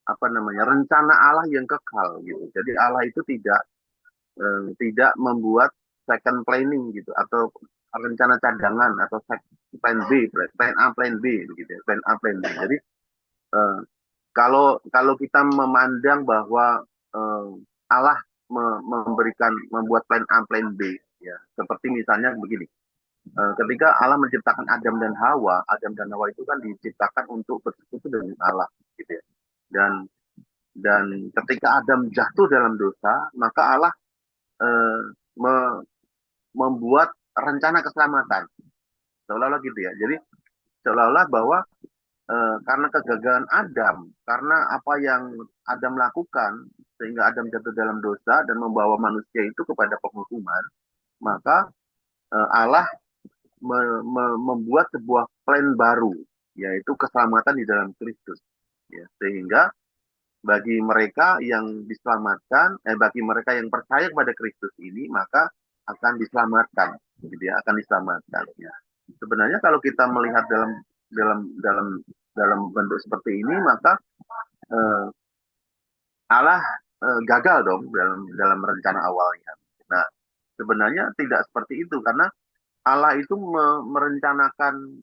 C: apa namanya, rencana Allah yang kekal gitu. Jadi Allah itu tidak membuat second planning gitu, atau rencana cadangan, atau plan B, plan A, plan B gitu ya, plan A, plan B. Jadi eh, kalau kita memandang bahwa Allah membuat plan A, plan B ya, seperti misalnya begini. Ketika Allah menciptakan Adam dan Hawa itu kan diciptakan untuk bersekutu dengan Allah gitu ya. Dan ketika Adam jatuh dalam dosa, maka Allah eh, me- membuat rencana keselamatan, seolah-olah gitu ya. Jadi seolah-olah bahwa karena kegagalan Adam, karena apa yang Adam lakukan, sehingga Adam jatuh dalam dosa dan membawa manusia itu kepada penghukuman, maka Allah membuat sebuah plan baru, yaitu keselamatan di dalam Kristus. Ya, sehingga bagi mereka yang diselamatkan, bagi mereka yang percaya kepada Kristus ini, maka akan diselamatkan, gitu ya, akan diselamatkan. Ya. Sebenarnya kalau kita melihat dalam bentuk seperti ini, maka eh, Allah gagal dong dalam rencana awalnya. Nah, sebenarnya tidak seperti itu, karena Allah itu merencanakan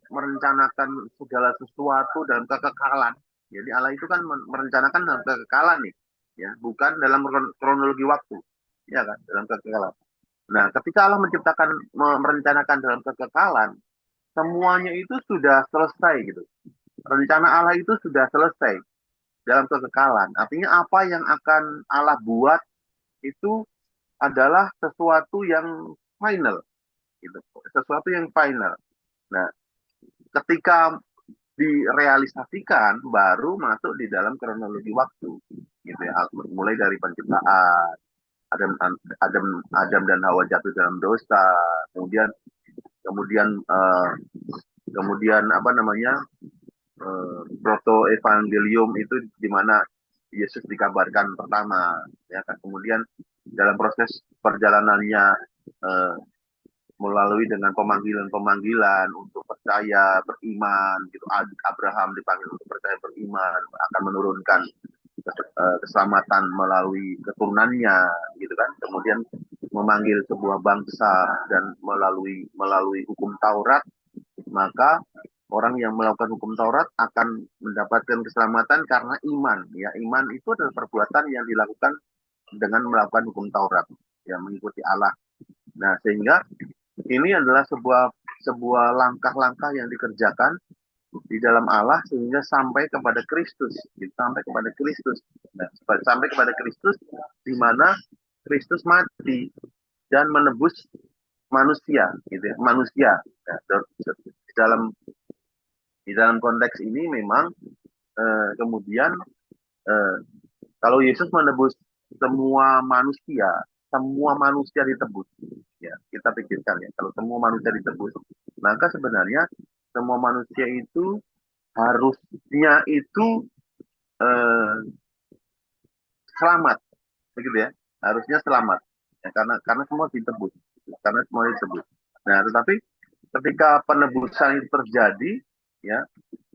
C: segala sesuatu dalam kekekalan. Jadi Allah itu kan merencanakan dalam kekekalan nih, ya, bukan dalam kronologi waktu, ya kan, dalam kekekalan. Nah, ketika Allah merencanakan dalam kekekalan, semuanya itu sudah selesai gitu. Rencana Allah itu sudah selesai dalam kekekalan. Artinya apa yang akan Allah buat itu adalah sesuatu yang final, gitu. Sesuatu yang final. Nah, ketika direalisasikan baru masuk di dalam kronologi waktu, gitu ya. Mulai dari penciptaan, Adam dan Hawa jatuh dalam dosa, kemudian kemudian kemudian apa namanya, proto evangelium itu di mana Yesus dikabarkan pertama, ya kan. Kemudian dalam proses perjalanannya eh, melalui dengan pemanggilan-pemanggilan untuk percaya, beriman gitu. Abraham dipanggil untuk percaya, beriman, akan menurunkan keselamatan melalui keturunannya gitu kan. Kemudian memanggil sebuah bangsa dan melalui hukum Taurat, maka orang yang melakukan hukum Taurat akan mendapatkan keselamatan karena iman. Ya, iman itu adalah perbuatan yang dilakukan dengan melakukan hukum Taurat, ya, mengikuti Allah. Nah, sehingga ini adalah sebuah langkah-langkah yang dikerjakan di dalam Allah sehingga sampai kepada Kristus, sampai kepada Kristus. Nah, sampai kepada Kristus di mana Kristus mati dan menebus manusia, gitu ya, manusia. Nah, di dalam konteks ini memang kemudian kalau Yesus menebus semua manusia ditebus. Ya, kita pikirkan ya, kalau semua manusia ditebus, maka sebenarnya semua manusia itu harusnya itu selamat, begitu ya, harusnya selamat, ya, karena semua ditebus, karena semua ditebus. Nah, tetapi ketika penebusan itu terjadi, ya,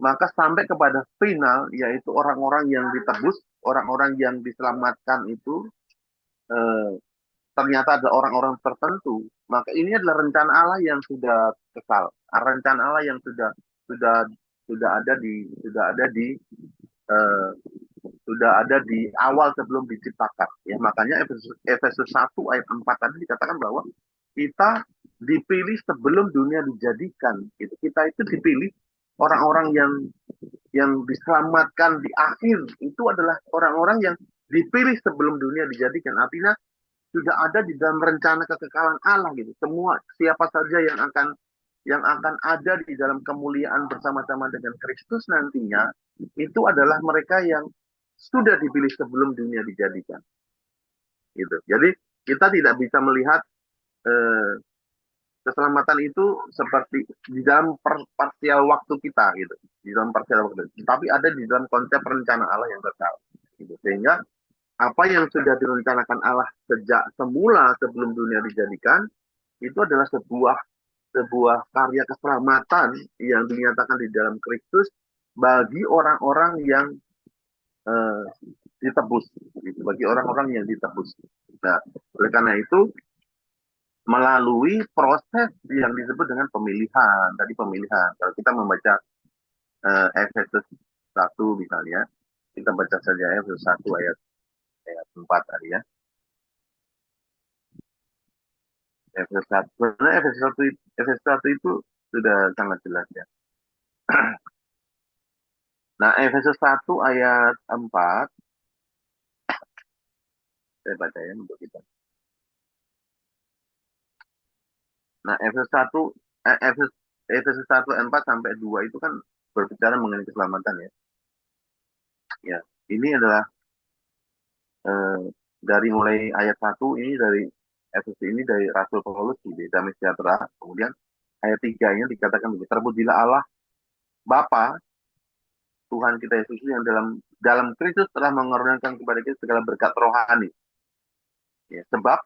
C: maka sampai kepada final, yaitu orang-orang yang ditebus, orang-orang yang diselamatkan itu ternyata ada orang-orang tertentu, maka ini adalah rencana Allah yang sudah kekal, rencana Allah yang sudah sudah ada di eh, sudah ada di awal sebelum diciptakan. Ya, makanya Efesus 1 ayat 4 tadi dikatakan bahwa kita dipilih sebelum dunia dijadikan. Gitu. Kita itu dipilih orang-orang yang diselamatkan di akhir itu adalah orang-orang yang dipilih sebelum dunia dijadikan. Artinya sudah ada di dalam rencana kekekalan Allah gitu. Semua siapa saja yang akan ada di dalam kemuliaan bersama-sama dengan Kristus nantinya itu adalah mereka yang sudah dipilih sebelum dunia dijadikan. Gitu. Jadi kita tidak bisa melihat keselamatan itu seperti di dalam parsial waktu kita gitu, di dalam parsial waktu. Tapi ada di dalam konsep rencana Allah yang kekal. Gitu. Sehingga apa yang sudah direncanakan Allah sejak semula sebelum dunia dijadikan itu adalah sebuah karya keselamatan yang dinyatakan di dalam Kristus bagi orang-orang yang ditebus, bagi orang-orang yang ditebus. Nah, oleh karena itu melalui proses yang disebut dengan pemilihan, tadi pemilihan. Kalau kita membaca Efesus 1 misalnya, kita baca saja Efesus 1 ayat 4 tadi ya. Efesus 1, sebenarnya Efesus 1 itu sudah sangat jelas ya. Nah, Efesus 1 ayat 4, saya baca ya untuk kita. Nah, Efesus 1 ayat 4 sampai 2 itu kan berbicara mengenai keselamatan ya. Ya, ini adalah dari mulai ayat 1 ini dari Efesus ini dari Rasul Paulus di damai sejahtera. Kemudian ayat 3-nya dikatakan begitu, terpujilah Allah Bapa Tuhan kita Yesus yang dalam Kristus telah mengorbankan kepada kita segala berkat rohani. Ya, sebab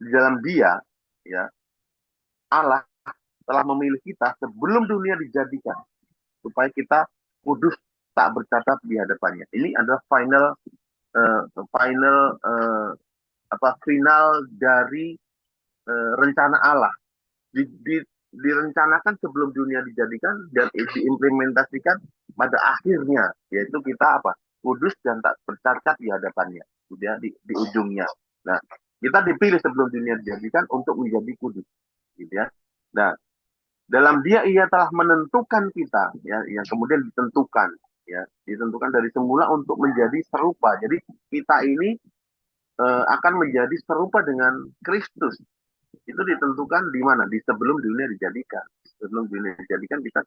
C: di dalam Dia ya Allah telah memilih kita sebelum dunia dijadikan supaya kita kudus tak bercacat di hadapannya. Ini adalah final dari rencana Allah. Direncanakan sebelum dunia dijadikan dan diimplementasikan pada akhirnya, yaitu kita kudus dan tak bercacat di hadapannya, ya, di ujungnya. Nah, kita dipilih sebelum dunia dijadikan untuk menjadi kudus, gitu ya. Nah, dalam Dia ia telah menentukan kita, ya, yang kemudian ditentukan dari semula untuk menjadi serupa. Jadi kita ini akan menjadi serupa dengan Kristus. Itu ditentukan di mana? Di sebelum dunia dijadikan. Sebelum dunia dijadikan kita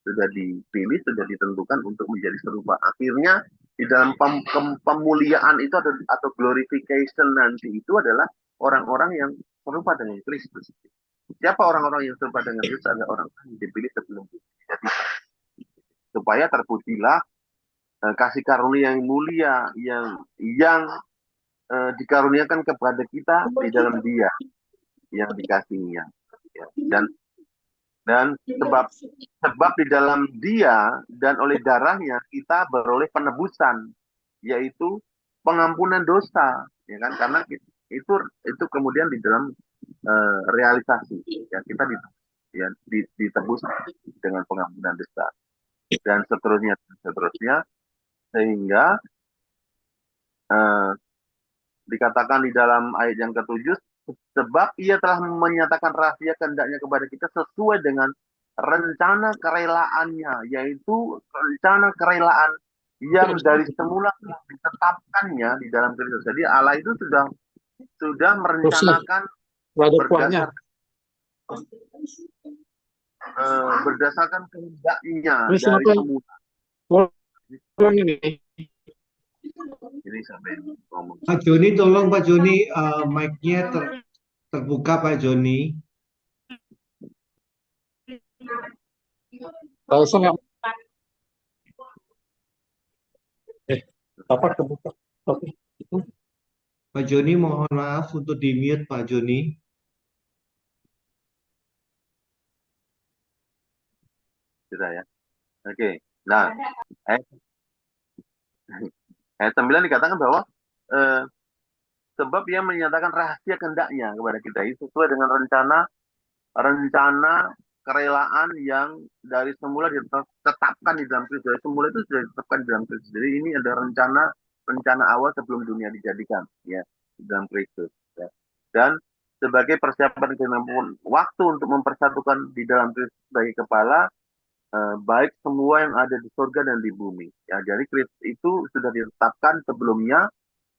C: sudah dipilih, sudah ditentukan untuk menjadi serupa. Akhirnya di dalam pemuliaan itu atau glorification nanti itu adalah orang-orang yang serupa dengan Kristus. Siapa orang-orang yang serupa dengan Kristus? Ada orang yang dipilih sebelum dunia dijadikan. Supaya terpujilah kasih karunia yang mulia yang dikaruniakan kepada kita di dalam Dia yang dikasihnya, ya. Dan sebab di dalam Dia dan oleh darahnya kita beroleh penebusan, yaitu pengampunan dosa, ya kan? Karena itu kemudian di dalam realisasi, ya, kita ditebus dengan pengampunan dosa dan seterusnya sehingga dikatakan di dalam ayat yang ke-7, sebab ia telah menyatakan rahasia kehendaknya kepada kita sesuai dengan rencana kerelaannya, yaitu rencana kerelaan yang dari semula telah ditetapkannya di dalam Kristus. Jadi Allah itu sudah merencanakan berdasarkan berdasarkan kehendaknya dari semula. Ini sampai ngomong.
D: Pak Joni, tolong Pak Joni, mic-nya terbuka Pak Joni.
E: Apa terbuka? Oke.
D: Pak Joni, mohon maaf untuk di-mute Pak Joni.
C: Sudah ya. Oke. Nah, ayat 9 dikatakan bahwa sebab ia menyatakan rahasia kehendaknya kepada kita itu sesuai dengan rencana kerelaan yang dari semula ditetapkan di dalam Kristus. Dari semula itu sudah ditetapkan di dalam Kristus. Jadi ini ada rencana awal sebelum dunia dijadikan, ya, di dalam Kristus. Ya. Dan sebagai persiapan waktu untuk mempersatukan di dalam Kristus sebagai kepala, baik semua yang ada di surga dan di bumi. Ya, jadi Kristus itu sudah ditetapkan sebelumnya,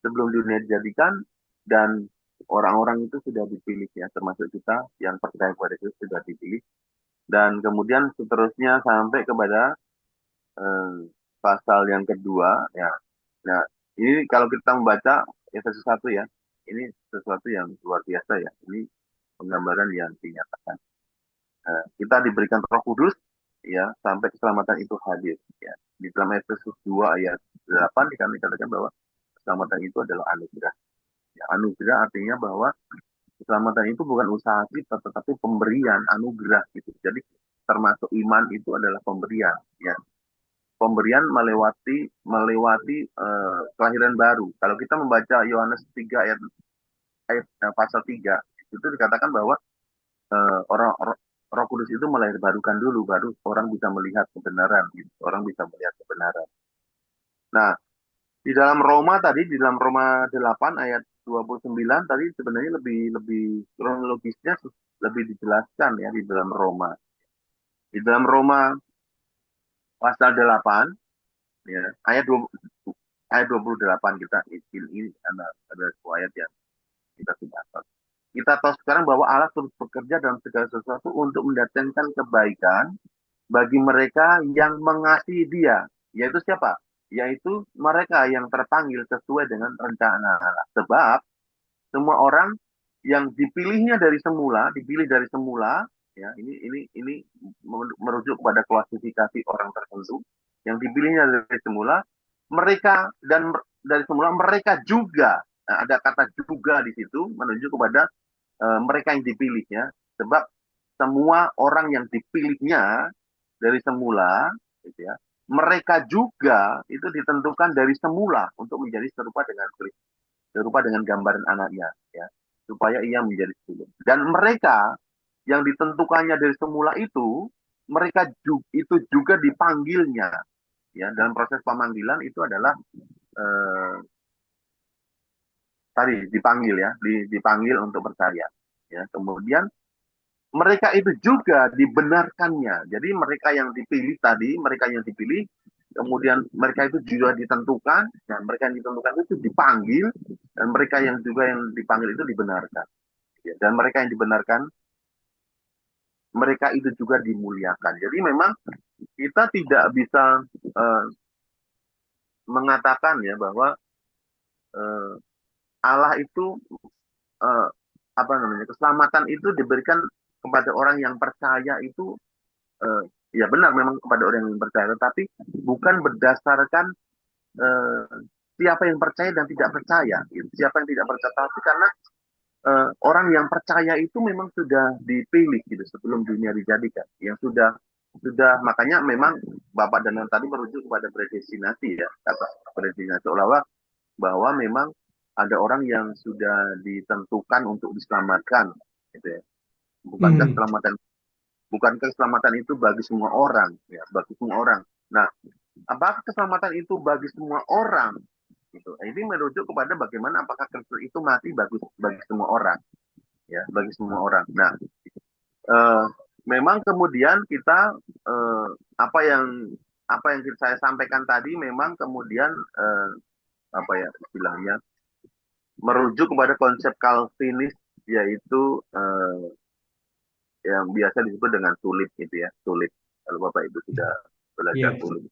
C: sebelum dunia dijadikan, dan orang-orang itu sudah dipilih, ya, termasuk kita yang percaya kepada Kristus sudah dipilih. Dan kemudian seterusnya sampai kepada pasal yang kedua, ya. Nah, ini kalau kita membaca Efesus 1, ya, ini sesuatu yang luar biasa, ya. Ini penggambaran yang dinyatakan. Kita diberikan Roh Kudus, ya, sampai keselamatan itu hadir, ya. Di dalam Efesus 2 ayat 8 dikatakan bahwa keselamatan itu adalah anugerah. Ya, anugerah artinya bahwa keselamatan itu bukan usaha kita, tetapi pemberian anugerah gitu. Jadi termasuk iman itu adalah pemberian, ya. Pemberian melewati kelahiran baru. Kalau kita membaca Yohanes 3 ayat pasal 3, itu dikatakan bahwa Roh Kudus itu melahirbarukan dulu, baru orang bisa melihat kebenaran, gitu. Orang bisa melihat kebenaran. Nah, di dalam Roma 8 ayat 29 tadi sebenarnya lebih kronologisnya lebih dijelaskan, ya, di dalam Roma. Di dalam Roma pasal 8, ya, ayat 28 kita ini ada sebuah ayat yang kita sudah tahu. Kita tahu sekarang bahwa Allah terus bekerja dalam segala sesuatu untuk mendatangkan kebaikan bagi mereka yang mengasihi Dia. Yaitu siapa? Yaitu mereka yang terpanggil sesuai dengan rencana Allah. Sebab semua orang yang dipilih dari semula, ya, ini merujuk kepada klasifikasi orang tertentu yang dipilihnya dari semula, mereka juga, nah, ada kata juga di situ menunjuk kepada mereka yang dipilihnya, sebab semua orang yang dipilihnya dari semula, gitu ya, mereka juga itu ditentukan dari semula untuk menjadi serupa dengan Kristus, serupa dengan gambaran anaknya, ya, supaya ia menjadi sulung. Dan mereka yang ditentukannya dari semula itu, mereka itu juga dipanggilnya, ya. Dalam proses pemanggilan itu adalah tadi dipanggil, ya, dipanggil untuk percaya, ya. Kemudian mereka itu juga dibenarkannya. Jadi mereka yang dipilih tadi, kemudian mereka itu juga ditentukan, dan mereka yang ditentukan itu dipanggil, dan mereka yang juga yang dipanggil itu dibenarkan, ya. Dan mereka yang dibenarkan, mereka itu juga dimuliakan. Jadi memang kita tidak bisa mengatakan, ya, bahwa Allah itu keselamatan itu diberikan kepada orang yang percaya itu, ya benar memang kepada orang yang percaya, tetapi bukan berdasarkan siapa yang percaya dan tidak percaya, gitu. Siapa yang tidak percaya, tapi karena orang yang percaya itu memang sudah dipilih, gitu, sebelum dunia dijadikan, yang sudah makanya memang Bapak dan tadi merujuk kepada predestinasi, ya, kata predestinasi, seolah-olah bahwa memang ada orang yang sudah ditentukan untuk diselamatkan, gitu ya. Bukankah keselamatan itu bagi semua orang, ya, bagi semua orang. Nah, apakah keselamatan itu bagi semua orang? Gitu. Ini merujuk kepada bagaimana apakah Kristus itu mati bagi semua orang. ya, bagi semua orang. Nah, eh, memang kemudian kita apa yang saya sampaikan tadi memang kemudian apa ya istilahnya merujuk kepada konsep Calvinis, yaitu yang biasa disebut dengan tulip gitu ya, tulip. Kalau Bapak Ibu sudah belajar
D: Iya.
C: tulip.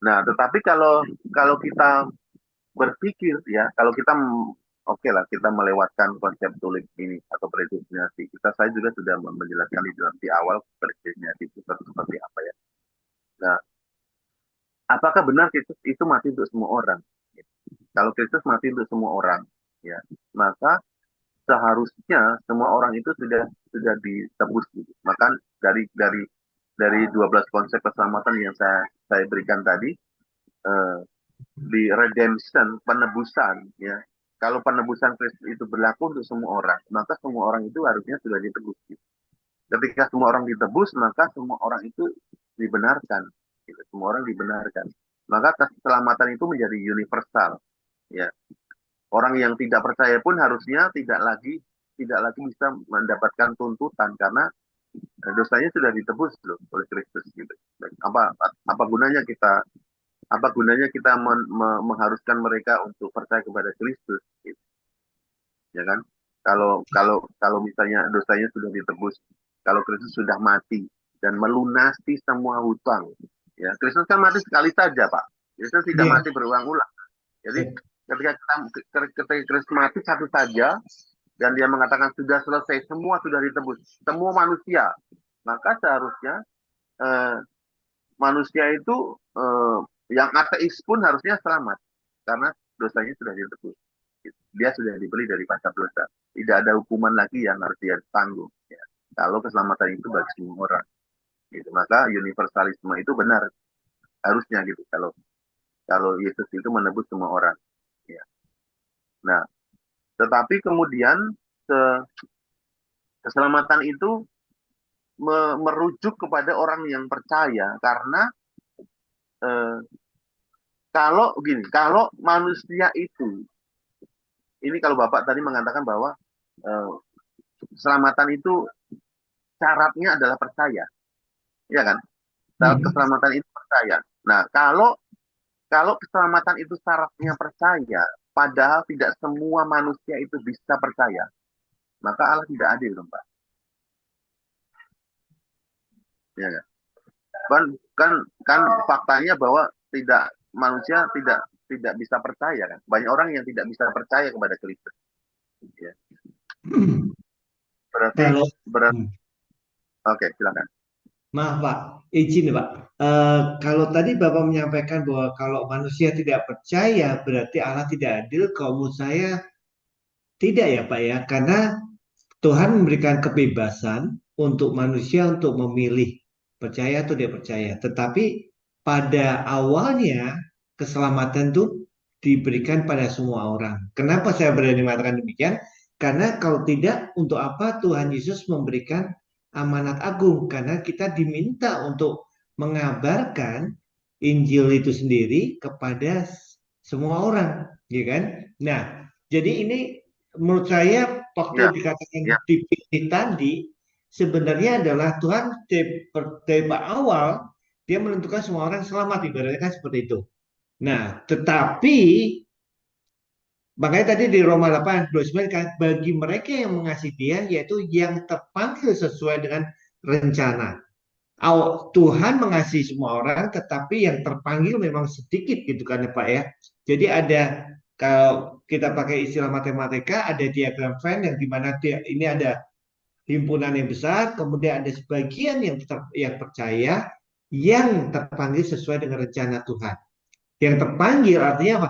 C: Nah, tetapi kalau kalau kita berpikir ya, kalau kita oke lah kita melewatkan konsep tulip ini atau predestinasi. Saya juga sudah menjelaskan di awal predestinasi itu seperti apa ya. Nah, apakah benar Kristus itu mati untuk semua orang? Kalau Kristus mati untuk semua orang, ya, maka seharusnya semua orang itu sudah ditebus gitu. Maka dari 12 konsep keselamatan yang saya berikan tadi, di redemption, penebusan, ya. Kalau penebusan Kristus itu berlaku untuk semua orang, maka semua orang itu harusnya sudah ditebus. Gitu. Ketika semua orang ditebus, maka semua orang itu dibenarkan. Gitu. Semua orang dibenarkan. Maka keselamatan itu menjadi universal. Ya, orang yang tidak percaya pun harusnya tidak lagi bisa mendapatkan tuntutan karena dosanya sudah ditebus loh oleh Kristus. Gitu. Apa gunanya kita mengharuskan mereka untuk percaya kepada Kristus, gitu. Ya kan? Kalau misalnya dosanya sudah ditebus, kalau Kristus sudah mati dan melunasi semua hutang, ya Kristus kan mati sekali saja, Pak. Kristus tidak
D: Iya.
C: mati berulang-ulang. Jadi ketika Kristus mati satu saja dan dia mengatakan sudah selesai, semua sudah ditebus, semua manusia, maka seharusnya manusia itu yang ateis pun harusnya selamat karena dosanya sudah ditebus. Dia sudah dibeli dari pajak dosa. Tidak ada hukuman lagi yang harus dia tanggung. Ya. Kalau keselamatan itu bagi semua orang, gitu. Maka universalisme itu benar harusnya gitu. Kalau Yesus itu menebus semua orang. Ya. Nah, tetapi kemudian keselamatan itu merujuk kepada orang yang percaya karena kalau manusia itu, ini kalau Bapak tadi mengatakan bahwa keselamatan itu syaratnya adalah percaya, ya kan? Keselamatan itu percaya. Nah, kalau keselamatan itu syaratnya percaya, padahal tidak semua manusia itu bisa percaya, maka Allah tidak adil, dong, Pak. Ya kan faktanya bahwa manusia tidak bisa percaya kan. Banyak orang yang tidak bisa percaya kepada Kristus. Ya. Oke, silakan.
D: Maaf Pak, izin Pak. Kalau tadi Bapak menyampaikan bahwa kalau manusia tidak percaya berarti Allah tidak adil, kalau menurut saya tidak ya Pak ya, karena Tuhan memberikan kebebasan untuk manusia untuk memilih percaya atau tidak percaya. Tetapi pada awalnya keselamatan itu diberikan pada semua orang. Kenapa saya berani mengatakan demikian? Karena kalau tidak, untuk apa Tuhan Yesus memberikan amanat agung? Karena kita diminta untuk mengabarkan Injil itu sendiri kepada semua orang, ya kan? Nah, jadi ini menurut saya waktu dikatakan dipilih tadi sebenarnya adalah Tuhan dari awal dia menentukan semua orang selamat, ibaratnya kan seperti itu. Nah, tetapi makanya tadi di Roma 8:29 kan bagi mereka yang mengasihi Dia yaitu yang terpanggil sesuai dengan rencana. Tuhan mengasihi semua orang, tetapi yang terpanggil memang sedikit gitu kan ya Pak ya. Jadi ada, kalau kita pakai istilah matematika, ada diagram Venn yang dimana ini ada himpunan yang besar, kemudian ada sebagian yang percaya, yang terpanggil sesuai dengan rencana Tuhan. Yang terpanggil artinya apa?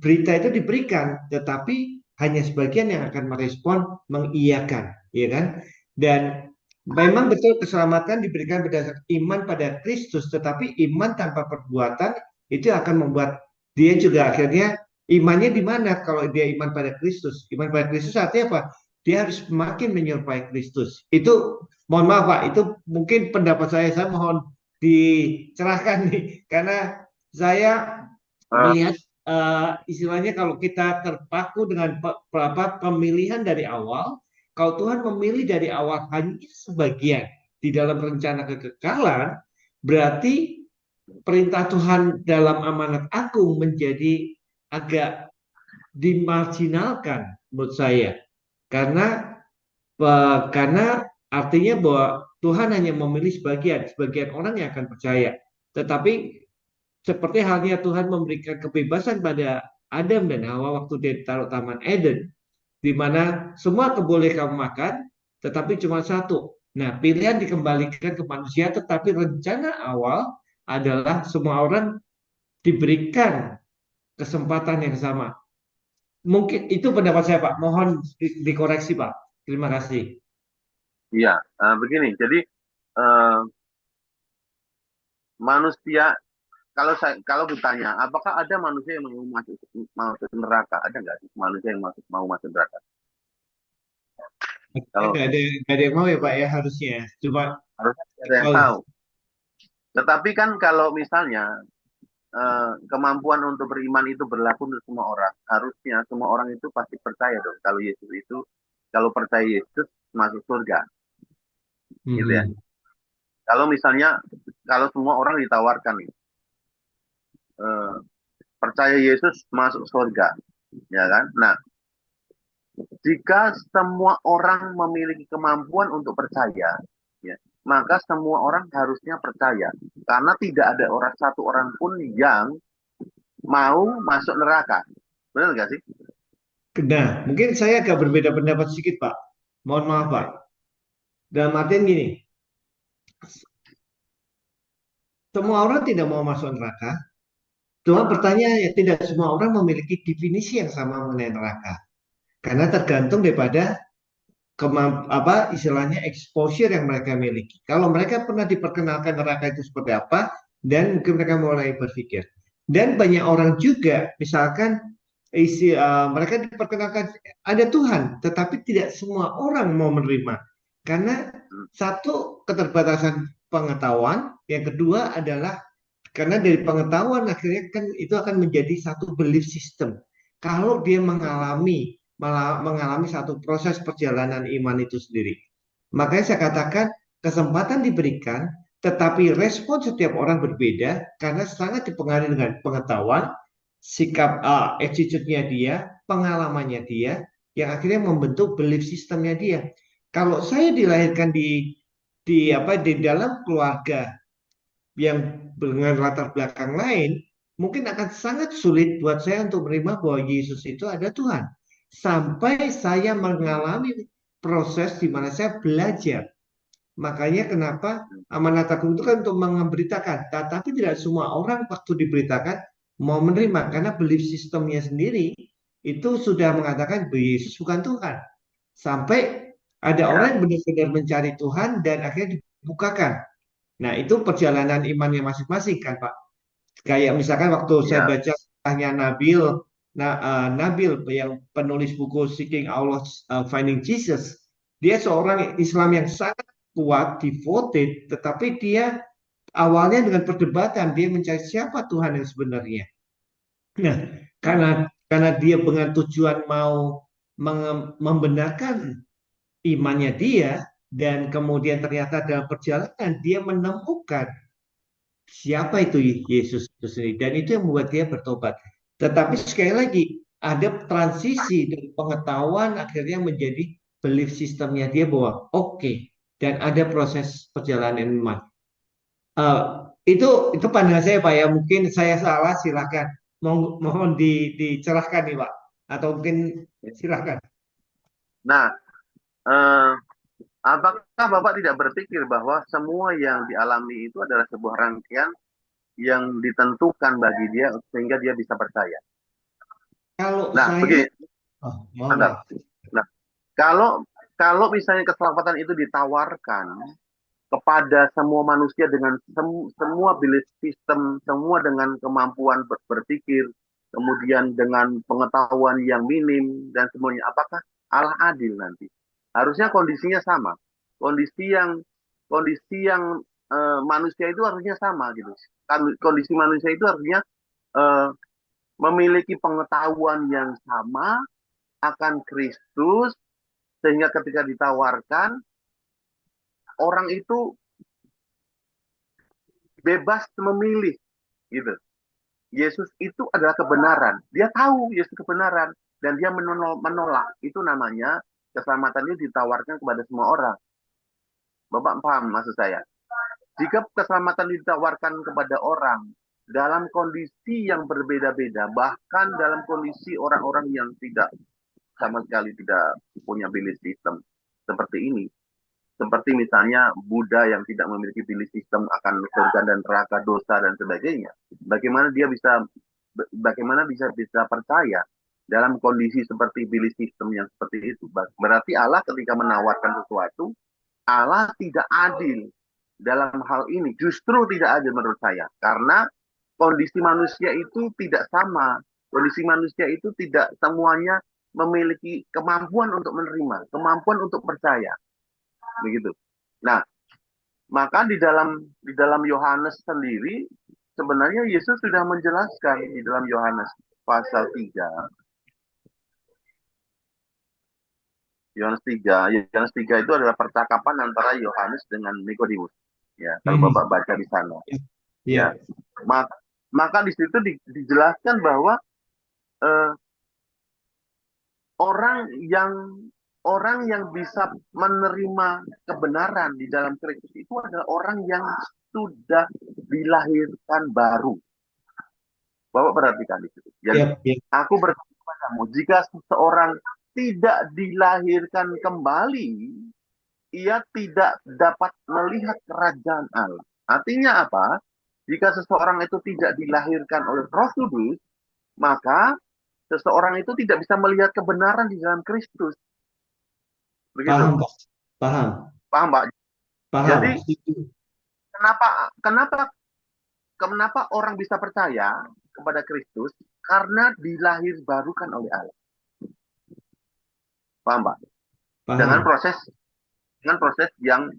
D: Berita itu diberikan, tetapi hanya sebagian yang akan merespon, mengiyakan, ya kan? Dan memang betul keselamatan diberikan berdasarkan iman pada Kristus, tetapi iman tanpa perbuatan itu akan membuat dia juga akhirnya imannya di mana kalau dia iman pada Kristus. Iman pada Kristus artinya apa? Dia harus semakin menyerupai Kristus. Itu mohon maaf Pak, itu mungkin pendapat saya mohon dicerahkan nih, karena saya melihat istilahnya kalau kita terpaku dengan pemilihan dari awal, kalau Tuhan memilih dari awal hanya sebagian di dalam rencana kekekalan, berarti perintah Tuhan dalam amanat agung menjadi agak dimarginalkan menurut saya. Karena karena artinya bahwa Tuhan hanya memilih sebagian orang yang akan percaya. Tetapi seperti halnya Tuhan memberikan kebebasan pada Adam dan Hawa waktu dia ditaruh Taman Eden, di mana semua boleh kamu makan, tetapi cuma satu. Nah, pilihan dikembalikan ke manusia, tetapi rencana awal adalah semua orang diberikan kesempatan yang sama. Mungkin itu pendapat saya, Pak. Mohon dikoreksi, Pak. Terima kasih.
C: Iya, begini. Jadi manusia, kalau ditanya, apakah ada manusia yang mau masuk neraka? Ada nggak sih manusia yang mau masuk neraka? Kalau
D: Nggak ada yang mau ya, Pak, ya, harusnya. Cuma
C: harusnya ada yang tahu. Tetapi kan kalau misalnya kemampuan untuk beriman itu berlaku untuk semua orang, harusnya semua orang itu pasti percaya dong. Kalau Yesus itu, kalau percaya Yesus masuk surga, gitu ya. Kalau misalnya, kalau semua orang ditawarkan nih, percaya Yesus masuk surga, ya kan? Nah, jika semua orang memiliki kemampuan untuk percaya, ya, maka semua orang harusnya percaya, karena tidak ada satu orang pun yang mau masuk neraka. Benar nggak sih?
D: Nah, mungkin saya agak berbeda pendapat sedikit, Pak. Mohon maaf, Pak. Dalam artian gini, semua orang tidak mau masuk neraka. Cuma pertanyaan, tidak semua orang memiliki definisi yang sama mengenai neraka. Karena tergantung daripada istilahnya exposure yang mereka miliki. Kalau mereka pernah diperkenalkan neraka itu seperti apa, dan mungkin mereka mulai berpikir. Dan banyak orang juga, misalkan mereka diperkenalkan ada Tuhan, tetapi tidak semua orang mau menerima. Karena satu, keterbatasan pengetahuan, yang kedua adalah karena dari pengetahuan akhirnya kan itu akan menjadi satu belief system. Kalau dia mengalami satu proses perjalanan iman itu sendiri. Makanya saya katakan kesempatan diberikan, tetapi respon setiap orang berbeda karena sangat dipengaruhi dengan pengetahuan, sikap attitude-nya dia, pengalamannya dia, yang akhirnya membentuk belief systemnya dia. Kalau saya dilahirkan di dalam keluarga yang dengan latar belakang lain, mungkin akan sangat sulit buat saya untuk menerima bahwa Yesus itu ada Tuhan. Sampai saya mengalami proses di mana saya belajar. Makanya kenapa amanat agung itu kan untuk memberitakan. Tapi tidak semua orang waktu diberitakan mau menerima. Karena belief sistemnya sendiri itu sudah mengatakan bahwa Yesus bukan Tuhan. Sampai ada orang yang benar-benar mencari Tuhan dan akhirnya dibukakan. Nah, itu perjalanan imannya masing-masing kan, Pak. Kayak misalkan waktu saya baca tanya Nabil yang penulis buku Seeking Allah, Finding Jesus, dia seorang Islam yang sangat kuat, devoted, tetapi dia awalnya dengan perdebatan, dia mencari siapa Tuhan yang sebenarnya. Nah, karena dia dengan tujuan mau membenarkan imannya dia, dan kemudian ternyata dalam perjalanan dia menemukan siapa itu Yesus itu sendiri, dan itu yang membuat dia bertobat. Tetapi sekali lagi ada transisi dari pengetahuan akhirnya menjadi belief sistemnya dia bahwa oke, dan ada proses perjalanan iman. Itu pandangan saya, Pak, ya. Mungkin saya salah, silakan. Mohon dicerahkan nih, Pak, atau mungkin silakan.
C: Nah, apakah Bapak tidak berpikir bahwa semua yang dialami itu adalah sebuah rangkaian yang ditentukan bagi dia sehingga dia bisa percaya?
D: Kalau
C: Nah,
D: saya,
C: begini.
D: Nah,
C: Kalau misalnya keselamatan itu ditawarkan kepada semua manusia dengan semua belief system, semua dengan kemampuan berpikir, kemudian dengan pengetahuan yang minim dan semuanya, apakah Allah adil nanti? Harusnya kondisinya sama. Kondisi yang manusia itu harusnya sama gitu. Kondisi manusia itu harusnya memiliki pengetahuan yang sama akan Kristus, sehingga ketika ditawarkan, orang itu bebas memilih, gitu. Yesus itu adalah kebenaran. Dia tahu Yesus kebenaran dan dia menolak. Itu namanya keselamatan itu ditawarkan kepada semua orang. Bapak paham maksud saya? Jika keselamatan ditawarkan kepada orang dalam kondisi yang berbeda-beda, bahkan dalam kondisi orang-orang yang tidak sama sekali tidak punya belief system seperti ini, seperti misalnya Buddha yang tidak memiliki belief system akan surga dan neraka, dosa dan sebagainya, bagaimana dia bisa percaya dalam kondisi seperti belief system yang seperti itu? Berarti Allah ketika menawarkan sesuatu, Allah tidak adil dalam hal ini. Justru tidak adil menurut saya, karena kondisi manusia itu tidak sama. Kondisi manusia itu tidak semuanya memiliki kemampuan untuk menerima, kemampuan untuk percaya, begitu. Nah, maka di dalam Yohanes sendiri sebenarnya Yesus sudah menjelaskan di dalam Yohanes pasal 3. Yohanes 3 itu adalah percakapan antara Yohanes dengan Nikodemus. Ya, kalau
D: Hmm.
C: Bapak baca di sana.
D: Ya.
C: Ya. Maka di situ dijelaskan bahwa orang yang bisa menerima kebenaran di dalam Kristus itu adalah orang yang sudah dilahirkan baru. Bapak perhatikan di situ. Jadi
D: Ya.
C: aku berkata kepadamu, jika seseorang tidak dilahirkan kembali, ia tidak dapat melihat kerajaan Allah. Artinya apa? Jika seseorang itu tidak dilahirkan oleh Roh Kudus, maka seseorang itu tidak bisa melihat kebenaran di dalam Kristus. Begitu.
D: Paham, Pak. Paham.
C: Paham, Pak?
D: Paham.
C: Jadi
D: Setuju.
C: kenapa orang bisa percaya kepada Kristus? Karena dilahir barukan oleh Allah. Paham, Pak? Dengan
D: Paham.
C: proses yang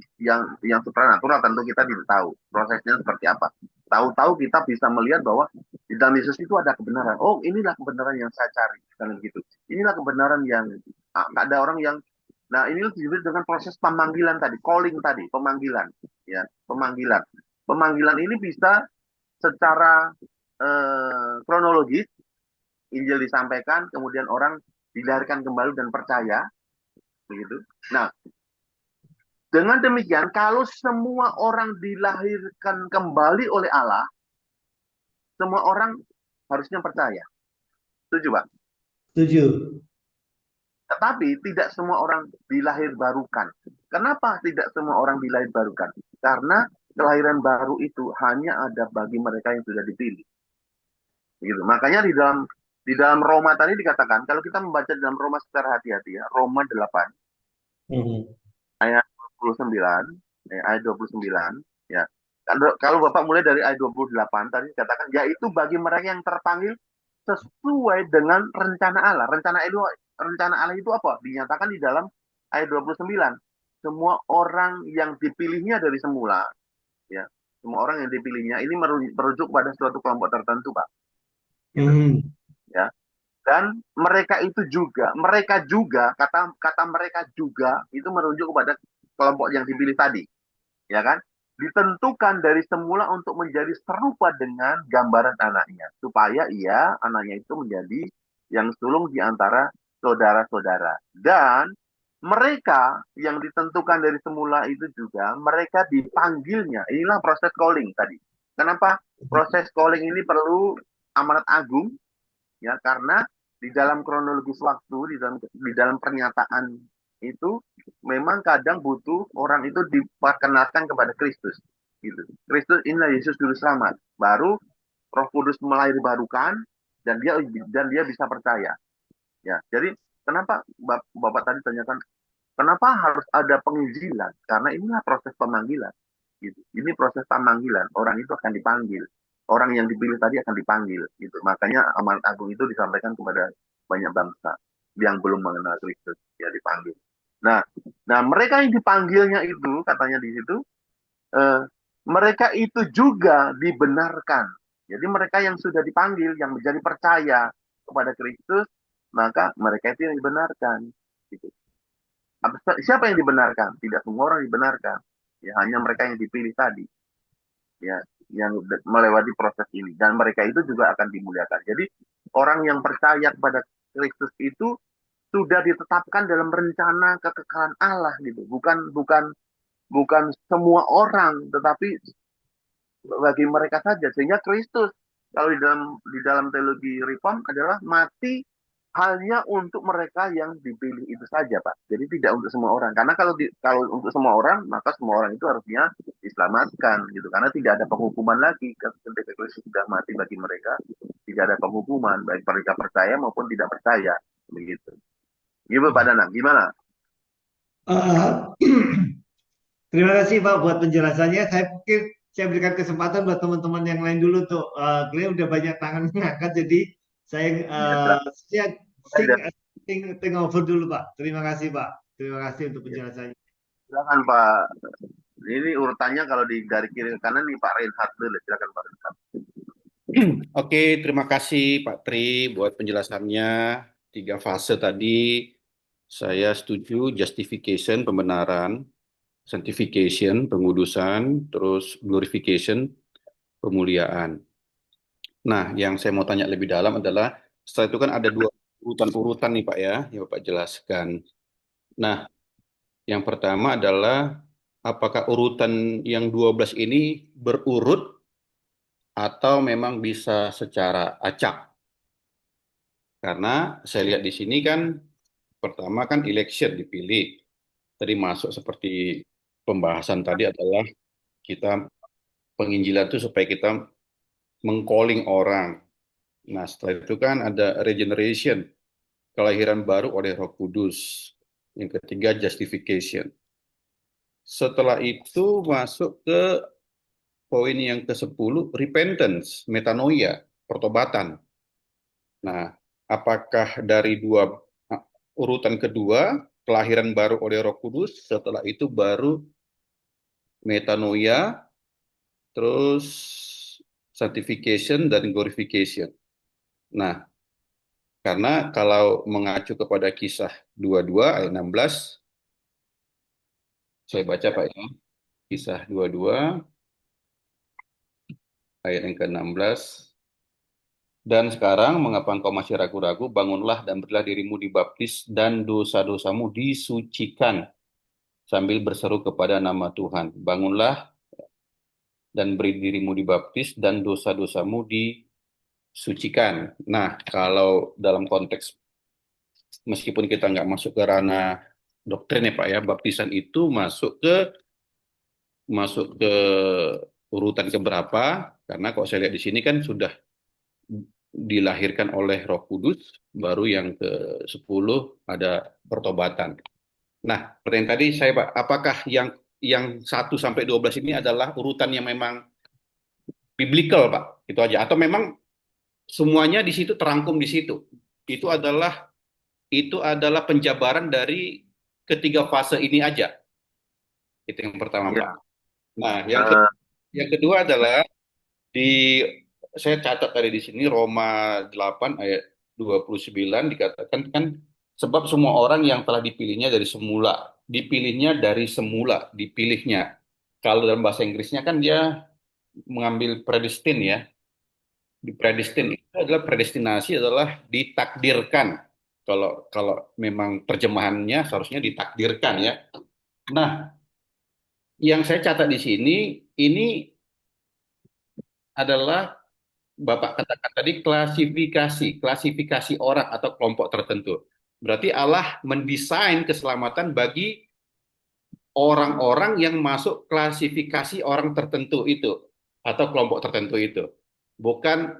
C: supranatural, tentu kita tidak tahu prosesnya seperti apa. Tahu-tahu kita bisa melihat bahwa di dalam Yesus itu ada kebenaran. Oh, inilah kebenaran yang saya cari, kan gitu. Inilah kebenaran yang ada orang yang. Nah, ini disebut dengan proses pemanggilan tadi, calling tadi, pemanggilan, ya, pemanggilan. Pemanggilan ini bisa secara kronologis, Injil disampaikan, kemudian orang dilahirkan kembali dan percaya, begitu. Nah, dengan demikian, kalau semua orang dilahirkan kembali oleh Allah, semua orang harusnya percaya. Setuju, Pak?
D: Setuju.
C: Tetapi tidak semua orang dilahir barukan. Kenapa tidak semua orang dilahir barukan? Karena kelahiran baru itu hanya ada bagi mereka yang sudah dipilih. Gitu. Makanya di dalam Roma tadi dikatakan, kalau kita membaca dalam Roma secara hati-hati ya, Roma 8 ayat 29, ayat 29 ya. Kalau Bapak mulai dari ayat 28 tadi dikatakan, yaitu bagi mereka yang terpanggil sesuai dengan rencana Allah. Rencana Allah itu apa? Dinyatakan di dalam ayat 29. Semua orang yang dipilihnya dari semula, ya. Semua orang yang dipilihnya ini merujuk pada suatu kelompok tertentu, Pak. Gitu. Ya. Dan mereka juga kata mereka juga itu merujuk kepada kelompok yang dipilih tadi, ya kan? Ditentukan dari semula untuk menjadi serupa dengan gambaran anaknya, supaya anaknya itu menjadi yang sulung di antara saudara-saudara. Dan mereka yang ditentukan dari semula itu juga mereka dipanggilnya. Inilah proses calling tadi. Kenapa proses calling ini perlu amanat agung? Ya, karena di dalam kronologis waktu, di dalam pernyataan itu memang kadang butuh orang itu diperkenalkan kepada Kristus. Gitu. Kristus, inilah Yesus juru selamat. Baru Roh Kudus melahir barukan dan dia bisa percaya. Ya, jadi kenapa Bapak tadi tanyakan kenapa harus ada penginjilan? Karena inilah proses pemanggilan. Gitu. Ini proses pemanggilan. Orang itu akan dipanggil. Orang yang dipilih tadi akan dipanggil. Gitu. Makanya amanat agung itu disampaikan kepada banyak bangsa yang belum mengenal Kristus, ya dipanggil. Nah, mereka yang dipanggilnya itu katanya di situ, mereka itu juga dibenarkan. Jadi mereka yang sudah dipanggil, yang menjadi percaya kepada Kristus, maka mereka itu yang dibenarkan. Gitu. Siapa yang dibenarkan? Tidak semua orang dibenarkan. Ya, hanya mereka yang dipilih tadi, ya, yang melewati proses ini. Dan mereka itu juga akan dimuliakan. Jadi orang yang percaya kepada Kristus itu sudah ditetapkan dalam rencana kekekalan Allah gitu. Bukan bukan bukan semua orang, tetapi bagi mereka saja. Sehingga Kristus kalau di dalam teologi Reform adalah mati hanya untuk mereka yang dipilih itu saja, Pak. Jadi tidak untuk semua orang. Karena kalau untuk semua orang, maka semua orang itu harusnya diselamatkan gitu. Karena tidak ada penghukuman lagi ketika Kristus sudah mati bagi mereka, tidak ada penghukuman baik mereka percaya maupun tidak percaya begitu. Gitu Pak Danang, gimana?
D: Eh, Terima kasih Pak buat penjelasannya. Saya pikir saya berikan kesempatan buat teman-teman yang lain dulu tuh. Kalian udah banyak tangan mengangkat, jadi saya
C: Ya, silakan.
D: saya think over dulu Pak. Terima kasih Pak. Terima kasih untuk penjelasannya.
C: Silakan Pak. Ini urutannya kalau dari kiri ke kanan nih Pak Reinhard dulu. Silakan Pak Reinhard.
F: Oke, terima kasih Pak Tri buat penjelasannya. 3 fase tadi saya setuju, justification, pembenaran, sanctification, pengudusan, terus glorification, pemuliaan. Nah, yang saya mau tanya lebih dalam adalah, setelah itu kan ada 2 urutan-urutan nih Pak ya, yang Bapak jelaskan. Nah, yang pertama adalah, apakah urutan yang 12 ini berurut atau memang bisa secara acak? Karena saya lihat di sini kan, pertama kan election dipilih. Tadi masuk seperti pembahasan tadi adalah kita penginjilan itu supaya kita mengcalling orang. Nah, setelah itu kan ada regeneration, kelahiran baru oleh Roh Kudus. Yang ketiga justification. Setelah itu masuk ke poin yang ke-10, repentance, metanoia, pertobatan. Nah, apakah dari urutan kedua, kelahiran baru oleh Roh Kudus, setelah itu baru metanoia, terus sanctification dan glorification. Nah, karena kalau mengacu kepada kisah 22 ayat 16, saya baca Pak ya, kisah 22 ayat yang ke-16. Dan sekarang, mengapa engkau masih ragu-ragu? Bangunlah dan berilah dirimu dibaptis, dan dosa-dosamu disucikan, sambil berseru kepada nama Tuhan. Bangunlah dan beri dirimu dibaptis, dan dosa-dosamu disucikan. Nah, kalau dalam konteks, meskipun kita nggak masuk ke ranah doktrin ya Pak ya, baptisan itu masuk ke urutan keberapa? Karena kalau saya lihat di sini kan sudah dilahirkan oleh Roh Kudus, baru yang ke-10 ada pertobatan. Nah, pertanyaan tadi saya Pak, apakah yang 1 sampai 12 ini adalah urutan yang memang biblical Pak? Itu aja, atau memang semuanya di situ terangkum di situ? Itu adalah penjabaran dari ketiga fase ini aja. Itu yang pertama
C: Ya,
F: Pak. Nah,
C: eh,
F: yang kedua adalah saya catat tadi di sini Roma 8 ayat 29 dikatakan kan, sebab semua orang yang telah dipilihnya dari semula, dipilihnya. Kalau dalam bahasa Inggrisnya kan dia mengambil predestin ya. Di predestin itu adalah, predestinasi adalah ditakdirkan. Kalau kalau memang terjemahannya seharusnya ditakdirkan ya. Nah, yang saya catat di sini ini adalah Bapak katakan tadi klasifikasi orang atau kelompok tertentu. Berarti Allah mendesain keselamatan bagi orang-orang yang masuk klasifikasi orang tertentu itu atau kelompok tertentu itu. Bukan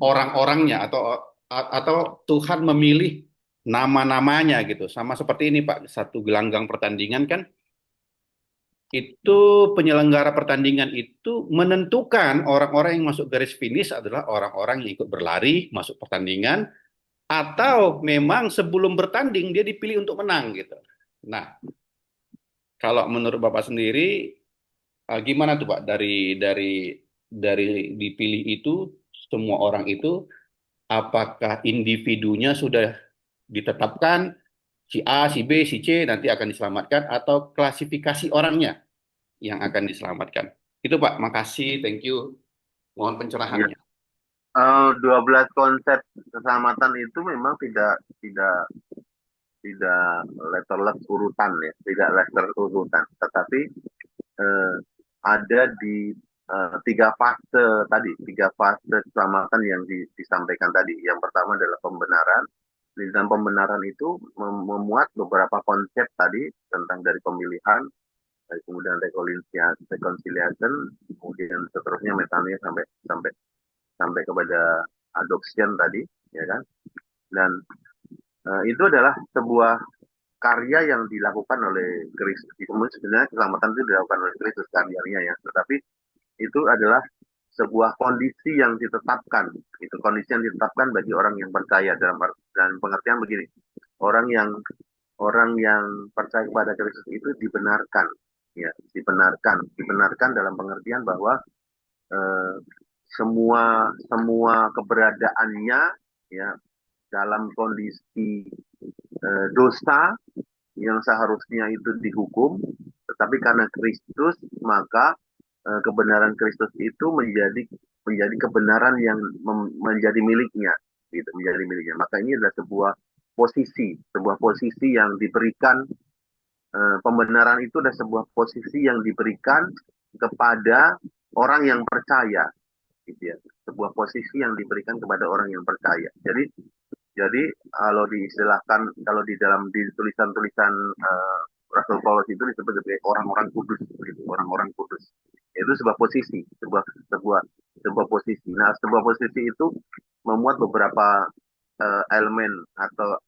F: orang-orangnya atau Tuhan memilih nama-namanya gitu. Sama seperti ini Pak, satu gelanggang pertandingan kan, itu penyelenggara pertandingan itu menentukan orang-orang yang masuk garis finish adalah orang-orang yang ikut berlari masuk pertandingan, atau memang sebelum bertanding dia dipilih untuk menang gitu. Nah, kalau menurut Bapak sendiri gimana tuh Pak, dari dari dipilih itu semua orang itu apakah individunya sudah ditetapkan si A, si B, si C nanti akan diselamatkan atau klasifikasi orangnya yang akan diselamatkan. Itu Pak, makasih, thank you. Mohon
C: Ya.
F: pencerahannya.
C: 12 konsep keselamatan itu memang tidak letterless urutan ya, tidak letter urutan, tetapi eh, ada di tiga fase keselamatan yang disampaikan tadi. Yang pertama adalah pembenaran. Di dalam pembenaran itu memuat beberapa konsep tadi tentang dari pemilihan, dari kemudian reconciliation, kemudian seterusnya metanoia sampai sampai sampai kepada adoption tadi, ya kan? Dan itu adalah sebuah karya yang dilakukan oleh Kristus. Sebenarnya keselamatan itu dilakukan oleh Kristus karyanya ya, tetapi itu adalah sebuah kondisi yang ditetapkan. Itu kondisi yang ditetapkan bagi orang yang percaya dalam pengertian begini. Orang yang percaya kepada Kristus itu dibenarkan, ya, dibenarkan dalam pengertian bahwa eh, semua keberadaannya ya dalam kondisi dosa yang seharusnya itu dihukum, tetapi karena Kristus maka kebenaran Kristus itu menjadi kebenaran yang menjadi miliknya, gitu, menjadi miliknya. Maka ini adalah sebuah posisi yang diberikan, pembenaran itu adalah sebuah posisi yang diberikan kepada orang yang percaya, gitu ya. Sebuah posisi yang diberikan kepada orang yang percaya. Jadi kalau diistilahkan, kalau di tulisan-tulisan Rasul Paulus itu disebut sebagai orang-orang kudus, gitu, orang-orang kudus. Itu sebuah posisi, sebuah posisi. Nah, sebuah posisi itu memuat beberapa elemen atau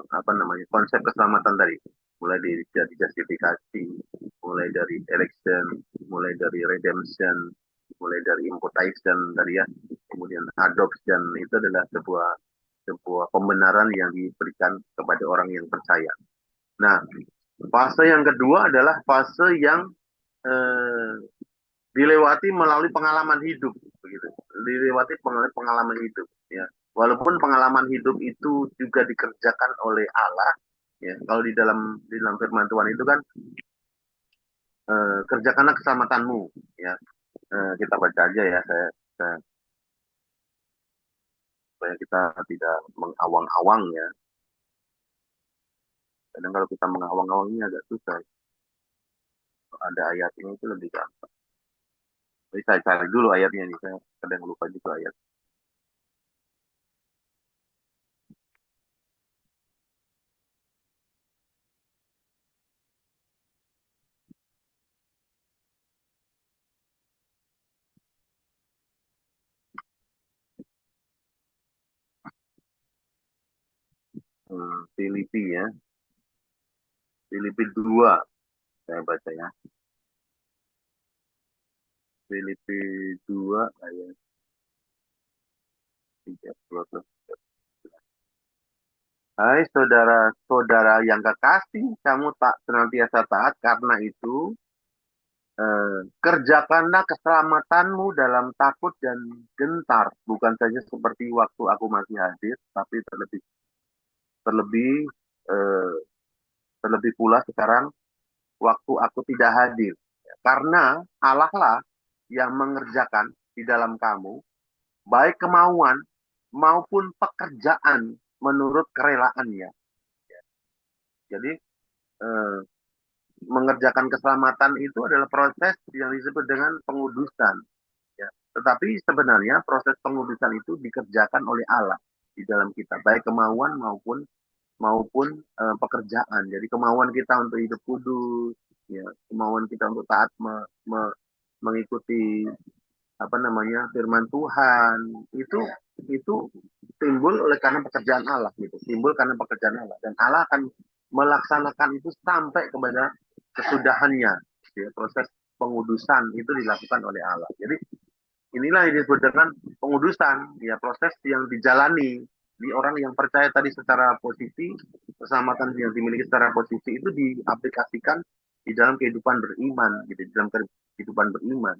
C: apa namanya konsep keselamatan tadi, mulai dari justifikasi, mulai dari election, mulai dari redemption, mulai dari imputation tadi ya, kemudian adoption. Itu adalah sebuah pembenaran yang diberikan kepada orang yang percaya. Nah, fase yang kedua adalah fase yang eh, dilewati melalui pengalaman hidup, begitu. Dilewati melalui pengalaman hidup, ya. Walaupun pengalaman hidup itu juga dikerjakan oleh Allah, ya. Kalau di dalam firman Tuhan itu kan kerjakanlah keselamatanmu, ya. Kita baca aja ya, supaya kita tidak mengawang-awang ya. Kadang kalau kita mengawang-awang ini agak susah. Kalau ada ayatnya itu lebih gampang. Jadi saya cari dulu ayatnya nih, saya kadang lupa juga ayat. Filipi ya, Filipi 2 saya baca ya. Filipi 2 ayat 30. Hai saudara-saudara yang kekasih, kamu tak senantiasa taat, karena itu kerjakanlah keselamatanmu dalam takut dan gentar, bukan saja seperti waktu aku masih hadir, tapi terlebih eh, terlebih pula sekarang waktu aku tidak hadir. Karena Allah lah yang mengerjakan di dalam kamu baik kemauan maupun pekerjaan menurut kerelaannya. Jadi eh, mengerjakan keselamatan itu adalah proses yang disebut dengan pengudusan. Ya. Tetapi sebenarnya proses pengudusan itu dikerjakan oleh Allah di dalam kita, baik kemauan maupun pekerjaan. Jadi kemauan kita untuk hidup kudus, ya, kemauan kita untuk taat mengikuti apa namanya firman Tuhan, itu timbul oleh karena pekerjaan Allah, gitu, timbul karena pekerjaan Allah, dan Allah akan melaksanakan itu sampai kepada kesudahannya, ya. Proses pengudusan itu dilakukan oleh Allah. Jadi inilah yang disebut dengan pengudusan, ya, proses yang dijalani di orang yang percaya tadi secara posisi, keselamatan yang dimiliki secara posisi itu diaplikasikan di dalam kehidupan beriman, gitu, di dalam kehidupan beriman.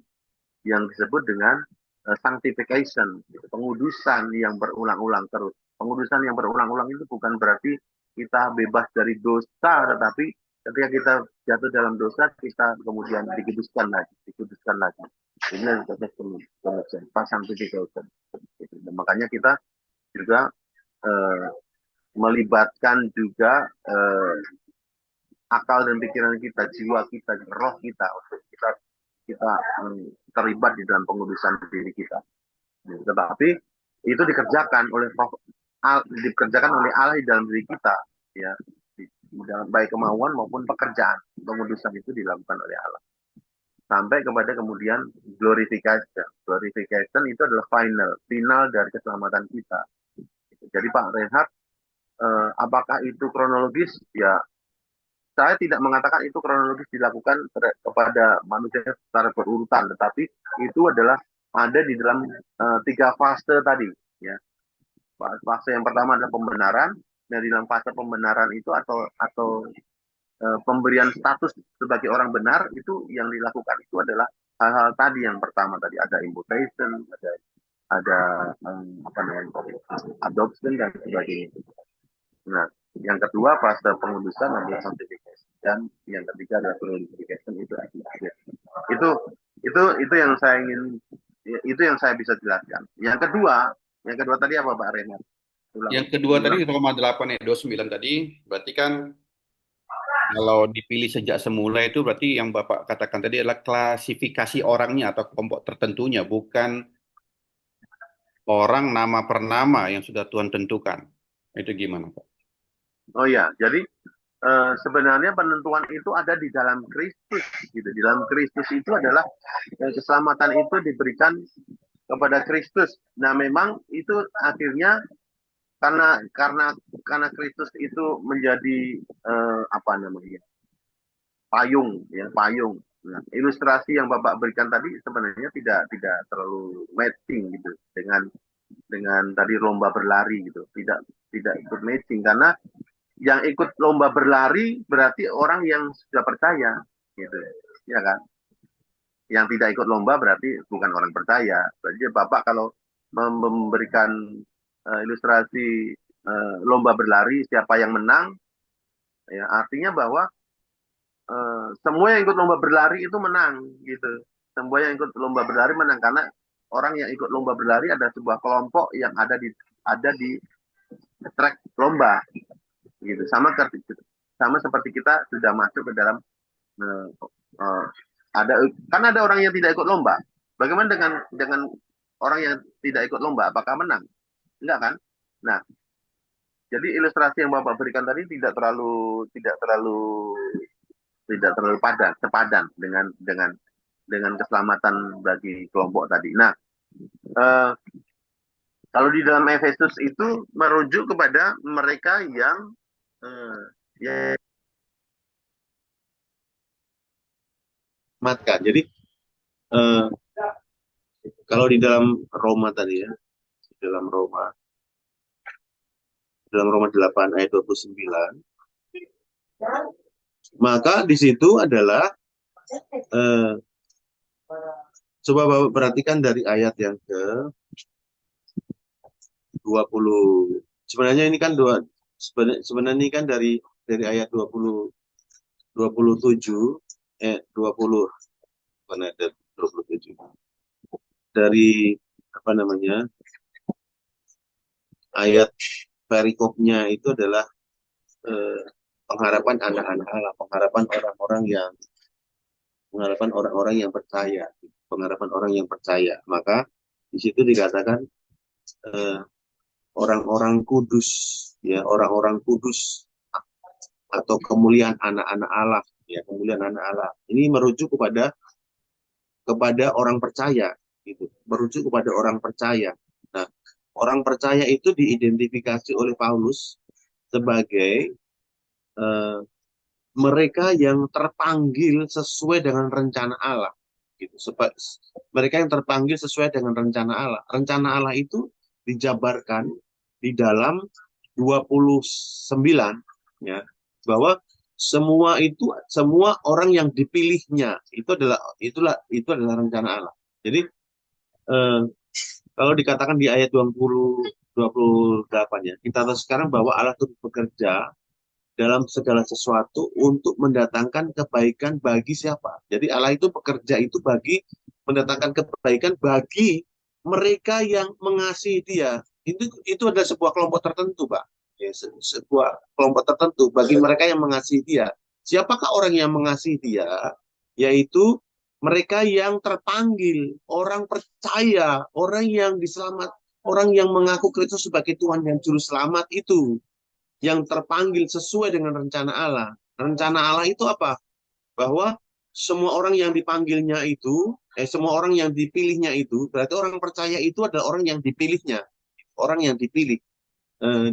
C: yang disebut dengan sanctification, pengudusan yang berulang-ulang terus. Pengudusan yang berulang-ulang itu bukan berarti kita bebas dari dosa, tetapi ketika kita jatuh dalam dosa, kita kemudian dikuduskan lagi. Ini adalah pengudusan, sanctification. Dan makanya kita juga melibatkan juga akal dan pikiran kita, jiwa kita, roh kita untuk kita terlibat di dalam pengudusan diri kita. Tetapi itu dikerjakan oleh Allah di dalam diri kita, ya, dalam baik kemauan maupun pekerjaan. Pengudusan itu dilakukan oleh Allah sampai kepada kemudian glorification. Glorification itu adalah final dari keselamatan kita. Jadi Pak Reinhard, apakah itu kronologis? Ya, saya tidak mengatakan itu kronologis dilakukan kepada manusia secara berurutan, tetapi itu adalah ada di dalam 3 fase tadi, ya. Fase yang pertama adalah pembenaran. Nah, di dalam fase pembenaran itu atau pemberian status sebagai orang benar, itu yang dilakukan itu adalah hal-hal tadi. Yang pertama tadi ada imputation, ada adoption dan sebagainya. Nah, yang kedua fase pengudusan adalah sanctification, dan yang ketiga adalah glorification. Itu yang saya ingin, itu yang saya bisa jelaskan. Yang kedua tadi apa Pak Reinhard?
F: Yang kedua tadi Roma 8 ayat 29 tadi, berarti kan kalau dipilih sejak semula itu berarti yang Bapak katakan tadi adalah klasifikasi orangnya atau kelompok tertentunya, bukan orang nama per nama yang sudah Tuhan tentukan. Itu gimana Pak?
C: Oh ya, jadi sebenarnya penentuan itu ada di dalam Kristus, gitu. Di dalam Kristus itu adalah keselamatan itu diberikan kepada Kristus. Nah, memang itu akhirnya karena Kristus itu menjadi payung. Nah, ilustrasi yang Bapak berikan tadi sebenarnya tidak terlalu matching gitu dengan tadi lomba berlari gitu. Tidak ikut matching, karena yang ikut lomba berlari berarti orang yang sudah percaya gitu, ya kan? Yang tidak ikut lomba berarti bukan orang percaya. Jadi Bapak kalau memberikan ilustrasi lomba berlari, siapa yang menang, ya artinya bahwa semua yang ikut lomba berlari itu menang gitu. Semua yang ikut lomba berlari menang, karena orang yang ikut lomba berlari ada sebuah kelompok yang ada di track lomba gitu. Sama seperti kita sudah masuk ke dalam ada orang yang tidak ikut lomba. Bagaimana dengan orang yang tidak ikut lomba, apakah menang? Enggak kan? Nah, jadi ilustrasi yang Bapak berikan tadi tidak terlalu sepadan dengan keselamatan bagi kelompok tadi. Nah, kalau di dalam Efesus itu merujuk kepada mereka yang
G: matkan. Jadi kalau di dalam Roma tadi ya, di dalam Roma 8 ayat 29, maka di situ adalah coba Bapak perhatikan dari ayat yang ke 20. Sebenarnya ini kan sebenarnya ini kan dari ayat 27 20 bukan ayat 27. Dari ayat perikopnya itu adalah pengharapan anak-anak Allah, pengharapan orang-orang yang percaya, pengharapan orang yang percaya. Maka di situ dikatakan orang-orang kudus, ya, orang-orang kudus atau kemuliaan anak-anak Allah, ya, kemuliaan anak Allah. Ini merujuk kepada orang percaya, gitu. Merujuk kepada orang percaya. Nah, orang percaya itu diidentifikasi oleh Paulus sebagai mereka yang terpanggil sesuai dengan rencana Allah, gitu. Mereka yang terpanggil sesuai dengan rencana Allah. Rencana Allah itu dijabarkan di dalam 29, ya, bahwa semua orang yang dipilihnya itu adalah rencana Allah. Jadi eh, kalau dikatakan di ayat 28 ya, kita tahu sekarang bahwa Allah itu bekerja dalam segala sesuatu untuk mendatangkan kebaikan bagi siapa. Jadi Allah itu bekerja itu bagi mendatangkan kebaikan bagi mereka yang mengasihi Dia. Itu adalah sebuah kelompok tertentu, Pak. Ya, sebuah kelompok tertentu bagi mereka yang mengasihi Dia. Siapakah orang yang mengasihi Dia? Yaitu mereka yang terpanggil, orang percaya, orang yang diselamat, orang yang mengaku Kristus sebagai Tuhan dan Juru Selamat itu yang terpanggil sesuai dengan rencana Allah. Rencana Allah itu apa? Bahwa semua orang yang dipanggilnya itu, semua orang yang dipilihnya itu, berarti orang percaya itu adalah orang yang dipilihnya, orang yang dipilih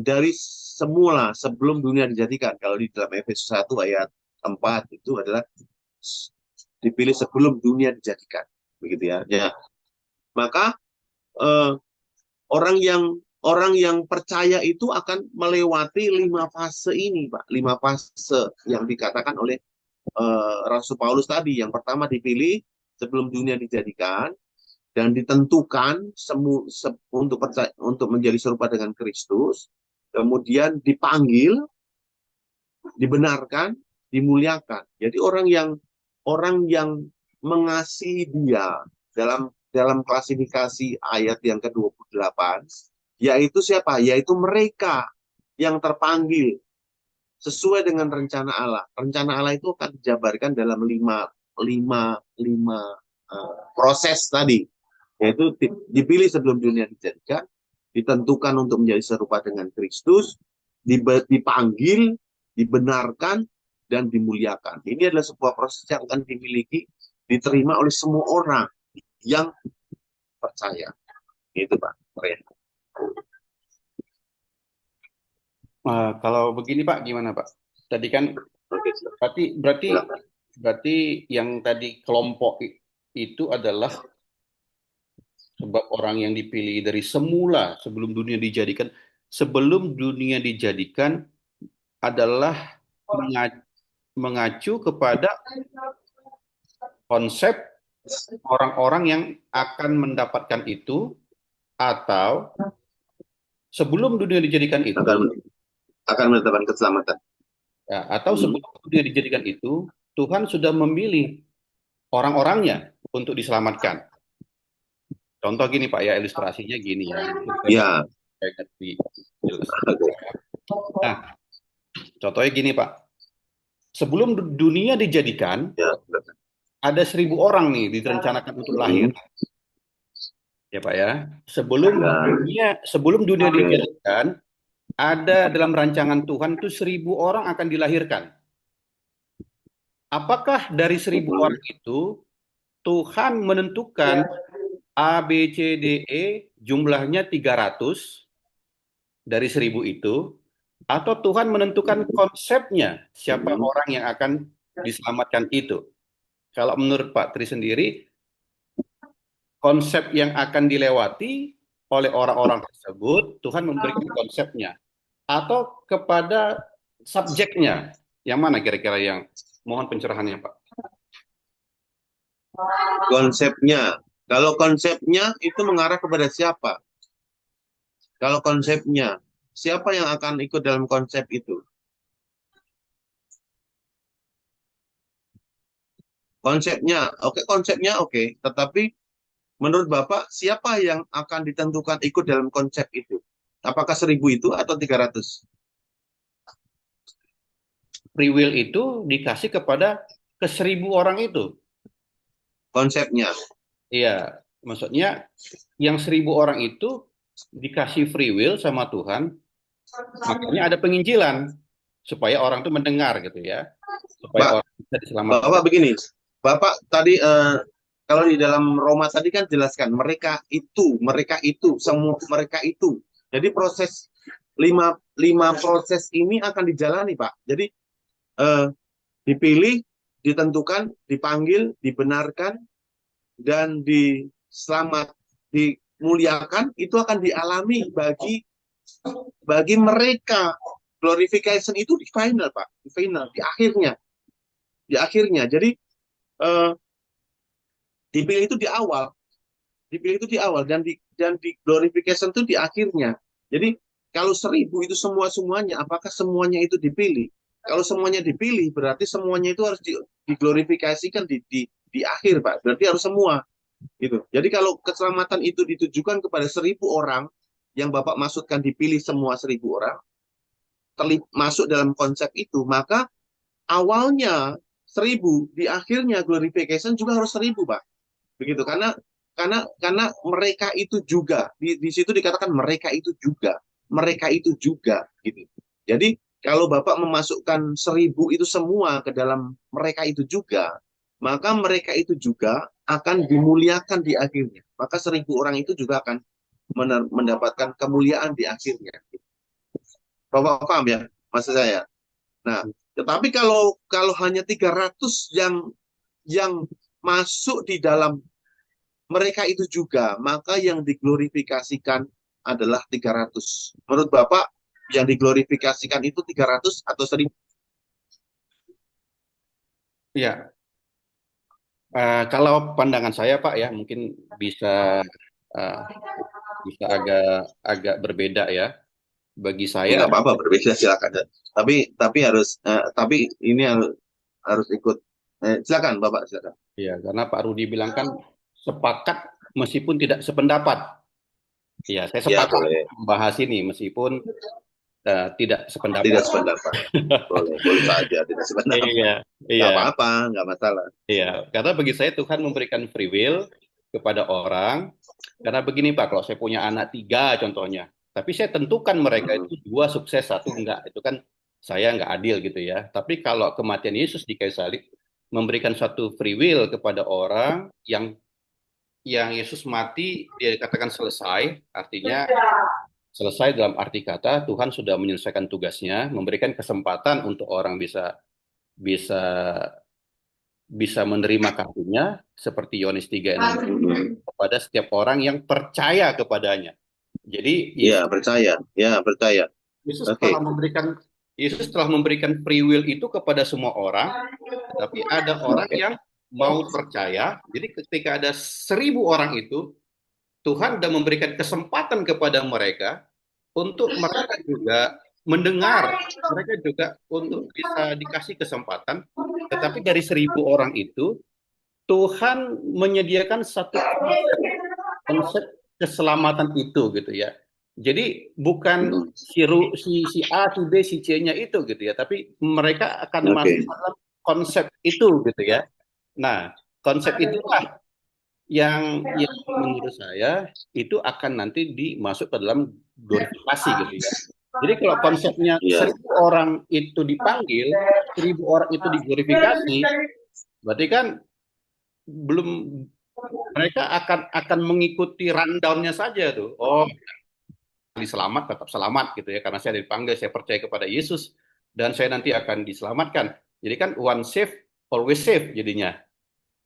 G: dari semula sebelum dunia dijadikan. Kalau di dalam Efesus 1 ayat 4 itu adalah dipilih sebelum dunia dijadikan, begitu ya. Ya, maka eh, orang yang percaya itu akan melewati 5 fase ini, Pak. 5 fase yang dikatakan oleh Rasul Paulus tadi. Yang pertama dipilih sebelum dunia dijadikan dan ditentukan untuk menjadi serupa dengan Kristus. Kemudian dipanggil, dibenarkan, dimuliakan. Jadi orang yang mengasihi Dia dalam klasifikasi ayat yang ke-28, yaitu siapa? Yaitu mereka yang terpanggil sesuai dengan rencana Allah. Rencana Allah itu akan dijabarkan dalam lima proses tadi, yaitu dipilih sebelum dunia dijadikan, ditentukan untuk menjadi serupa dengan Kristus, dipanggil, dibenarkan, dan dimuliakan. Ini adalah sebuah proses yang akan diterima oleh semua orang yang percaya. Itu Pak.
F: Kalau begini Pak, gimana Pak? Tadi kan berarti yang tadi kelompok itu adalah sebab orang yang dipilih dari semula sebelum dunia dijadikan. Sebelum dunia dijadikan adalah mengacu kepada konsep orang-orang yang akan mendapatkan itu, atau sebelum dunia dijadikan itu
G: akan mendapatkan keselamatan.
F: Ya, atau sebelum dunia dijadikan itu Tuhan sudah memilih orang-orangnya untuk diselamatkan. Contoh gini Pak ya, ilustrasinya gini ya.
G: Ya.
F: Nah, contohnya gini Pak. Sebelum dunia dijadikan, ada 1.000 orang nih direncanakan untuk lahir. Ya Pak ya. Sebelum dunia dijadikan, ada dalam rancangan Tuhan itu 1.000 orang akan dilahirkan. Apakah dari 1.000 orang itu Tuhan menentukan A, B, C, D, E jumlahnya 300 dari 1.000 itu, atau Tuhan menentukan konsepnya siapa orang yang akan diselamatkan itu? Kalau menurut Pak Tri sendiri, konsep yang akan dilewati oleh orang-orang tersebut, Tuhan memberikan konsepnya, atau kepada subjeknya? Yang mana kira-kira yang mohon pencerahannya Pak?
G: Konsepnya. Kalau konsepnya itu mengarah kepada siapa? Kalau konsepnya, siapa yang akan ikut dalam konsep itu? Konsepnya oke. Tetapi menurut Bapak, siapa yang akan ditentukan ikut dalam konsep itu? Apakah 1.000 itu atau 300?
F: Free will itu dikasih kepada ke 1.000 orang itu.
G: Konsepnya.
F: Iya, maksudnya yang 1.000 orang itu dikasih free will sama Tuhan, makanya ada penginjilan supaya orang itu mendengar gitu ya, supaya orang bisa diselamatkan.
G: Bapak begini, Bapak tadi kalau di dalam Roma tadi kan jelaskan mereka itu semua mereka itu. Jadi proses lima proses ini akan dijalani Pak. Jadi dipilih, ditentukan, dipanggil, dibenarkan, dan dimuliakan, itu akan dialami bagi mereka. Glorification itu di final Pak, di akhirnya. Jadi dipilih itu di awal, Dipilih itu di awal dan di glorification itu di akhirnya. Jadi kalau 1.000 itu semuanya, apakah semuanya itu dipilih? Kalau semuanya dipilih, berarti semuanya itu harus diglorifikasikan di akhir, Pak. Berarti harus semua gitu. Jadi kalau keselamatan itu ditujukan kepada 1.000 orang yang Bapak maksudkan dipilih semua 1.000 orang, masuk dalam konsep itu, maka awalnya 1.000, di akhirnya glorification juga harus 1.000, Pak. Begitu, karena mereka itu juga di situ dikatakan mereka itu juga gitu. Jadi kalau Bapak memasukkan 1.000 itu semua ke dalam mereka itu juga, maka mereka itu juga akan dimuliakan di akhirnya. Maka 1.000 orang itu juga akan mendapatkan kemuliaan di akhirnya. Bapak paham ya maksud saya? Nah, tetapi kalau hanya 300 yang masuk di dalam mereka itu juga, maka yang diglorifikasikan adalah 300. Menurut Bapak, yang diglorifikasikan itu 300 atau 1.000?
F: Ya, kalau pandangan saya Pak ya mungkin bisa eh, agak berbeda ya. Bagi saya,
G: Nggak apa-apa, berbeda silakan. Tapi ini harus ikut. Silakan Bapak, silakan.
F: ya karena Pak Rudi bilang kan sepakat meskipun tidak sependapat. Ya, saya
G: Ya,
F: sepakat
G: boleh.
F: membahas ini meskipun tidak sependapat.
G: Tidak sependapat. boleh saja tidak sependapat.
F: Iya,
G: Nggak
F: iya,
G: apa-apa, nggak masalah.
F: iya. Karena bagi saya Tuhan memberikan free will kepada orang. Karena begini Pak, kalau saya punya anak 3 contohnya, tapi saya tentukan mereka itu 2 sukses, 1 enggak, itu kan saya nggak adil gitu ya. Tapi kalau kematian Yesus di kayu salib memberikan suatu free will kepada orang yang Yesus mati, dia dikatakan selesai, artinya selesai dalam arti kata Tuhan sudah menyelesaikan tugasnya, memberikan kesempatan untuk orang bisa bisa bisa menerima karunia seperti Yohanes 3:6 kepada setiap orang yang percaya kepadanya. Jadi
G: Ya, percaya.
F: Yesus
G: Oke.
F: Yesus telah memberikan free will itu kepada semua orang, tapi ada orang yang mau percaya. Jadi ketika ada 1.000 orang itu, Tuhan sudah memberikan kesempatan kepada mereka untuk mereka juga mendengar, mereka juga untuk bisa dikasih kesempatan. Tetapi dari 1.000 orang itu, Tuhan menyediakan satu konsep keselamatan itu gitu ya. Jadi bukan si A, si B, si C-nya itu gitu ya, tapi mereka akan masuk dalam konsep itu gitu ya. Nah, konsep itulah yang menurut saya itu akan nanti dimasuk ke dalam glorifikasi gitu ya. Jadi kalau konsepnya 1.000 orang itu dipanggil, 1.000 orang itu diglorifikasi, berarti kan belum, mereka akan mengikuti rundown-nya saja tuh. Oh, selamat tetap selamat gitu ya, karena saya dipanggil, saya percaya kepada Yesus dan saya nanti akan diselamatkan. Jadi kan one save always save jadinya.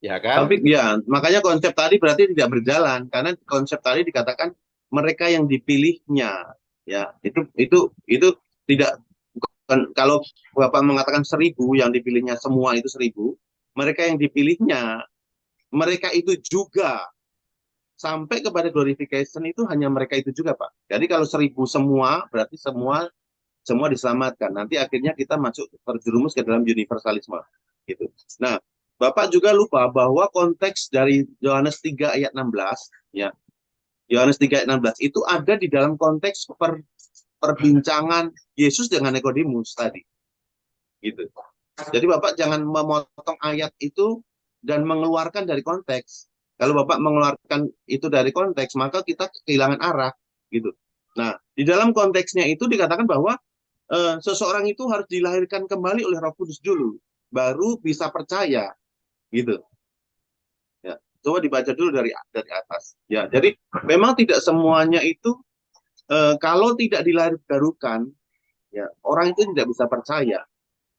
F: Ya kan?
G: Tapi ya, makanya konsep tadi berarti tidak berjalan karena konsep tadi dikatakan mereka yang dipilihnya. Ya, itu tidak, kalau Bapak mengatakan 1.000 yang dipilihnya semua itu 1.000, mereka yang dipilihnya mereka itu juga sampai kepada glorification itu hanya mereka itu juga, Pak. Jadi kalau 1.000 semua berarti semua diselamatkan. Nanti akhirnya kita masuk terjerumus ke dalam universalisme gitu. Nah, Bapak juga lupa bahwa konteks dari Yohanes 3 ayat 16 ya. Yohanes 3 ayat 16 itu ada di dalam konteks perbincangan Yesus dengan Nikodemus tadi. Gitu. Jadi Bapak jangan memotong ayat itu dan mengeluarkan dari konteks. Kalau Bapak mengeluarkan itu dari konteks, maka kita kehilangan arah gitu. Nah, di dalam konteksnya itu dikatakan bahwa seseorang itu harus dilahirkan kembali oleh Roh Kudus dulu, baru bisa percaya, gitu. Ya, coba dibaca dulu dari atas. Ya, jadi memang tidak semuanya itu kalau tidak dilahirkan, ya orang itu tidak bisa percaya,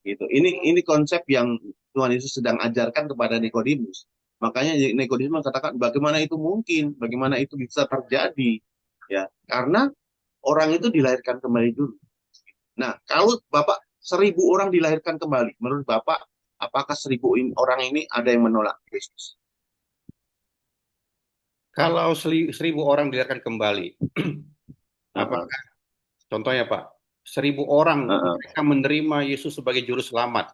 G: gitu. Ini konsep yang Tuhan Yesus sedang ajarkan kepada Nikodemus. Makanya Nikodemus mengatakan bagaimana itu mungkin, bagaimana itu bisa terjadi, ya karena orang itu dilahirkan kembali dulu. Nah, kalau Bapak 1.000 orang dilahirkan kembali, menurut Bapak, apakah 1.000 orang ini ada yang menolak Yesus?
F: Kalau 1.000 orang dilahirkan kembali,
G: Heeh,
F: apakah contohnya Pak, 1.000 orang
G: heeh.
F: mereka menerima Yesus sebagai juru selamat,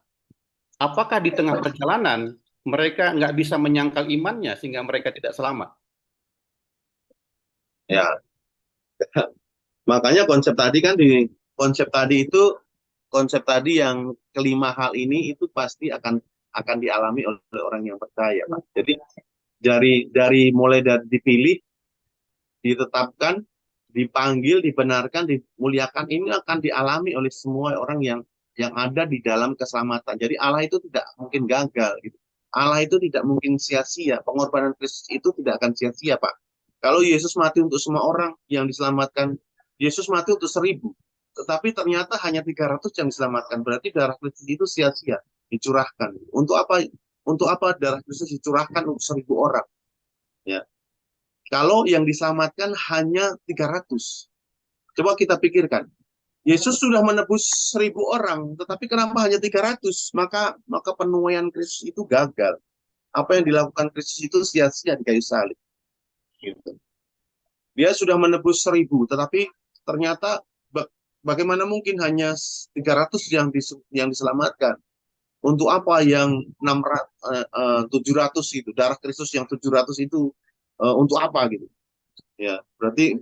F: apakah di tengah perjalanan mereka nggak bisa menyangkal imannya sehingga mereka tidak selamat?
G: Ya, makanya konsep tadi yang kelima hal ini itu pasti akan dialami oleh orang yang percaya, Pak. Jadi mulai dari dipilih, ditetapkan, dipanggil, dibenarkan, dimuliakan, ini akan dialami oleh semua orang yang ada di dalam keselamatan. Jadi Allah itu tidak mungkin gagal gitu. Allah itu tidak mungkin sia-sia. Pengorbanan Kristus itu tidak akan sia-sia, Pak. Kalau Yesus mati untuk semua orang yang diselamatkan, Yesus mati untuk 1.000. Tetapi ternyata hanya 300 yang diselamatkan. Berarti darah Kristus itu sia-sia dicurahkan. Untuk apa? Untuk apa darah Kristus dicurahkan untuk 1.000 orang? Ya. Kalau yang diselamatkan hanya 300. Coba kita pikirkan. Yesus sudah menebus 1.000 orang, tetapi kenapa hanya 300? Maka penuaian Kristus itu gagal. Apa yang dilakukan Kristus itu sia-sia di kayu salib. Gitu. Dia sudah menebus 1.000, tetapi ternyata bagaimana mungkin hanya 300 yang diselamatkan? Untuk apa yang 700 itu, darah Kristus yang 700 itu untuk apa gitu? Ya, berarti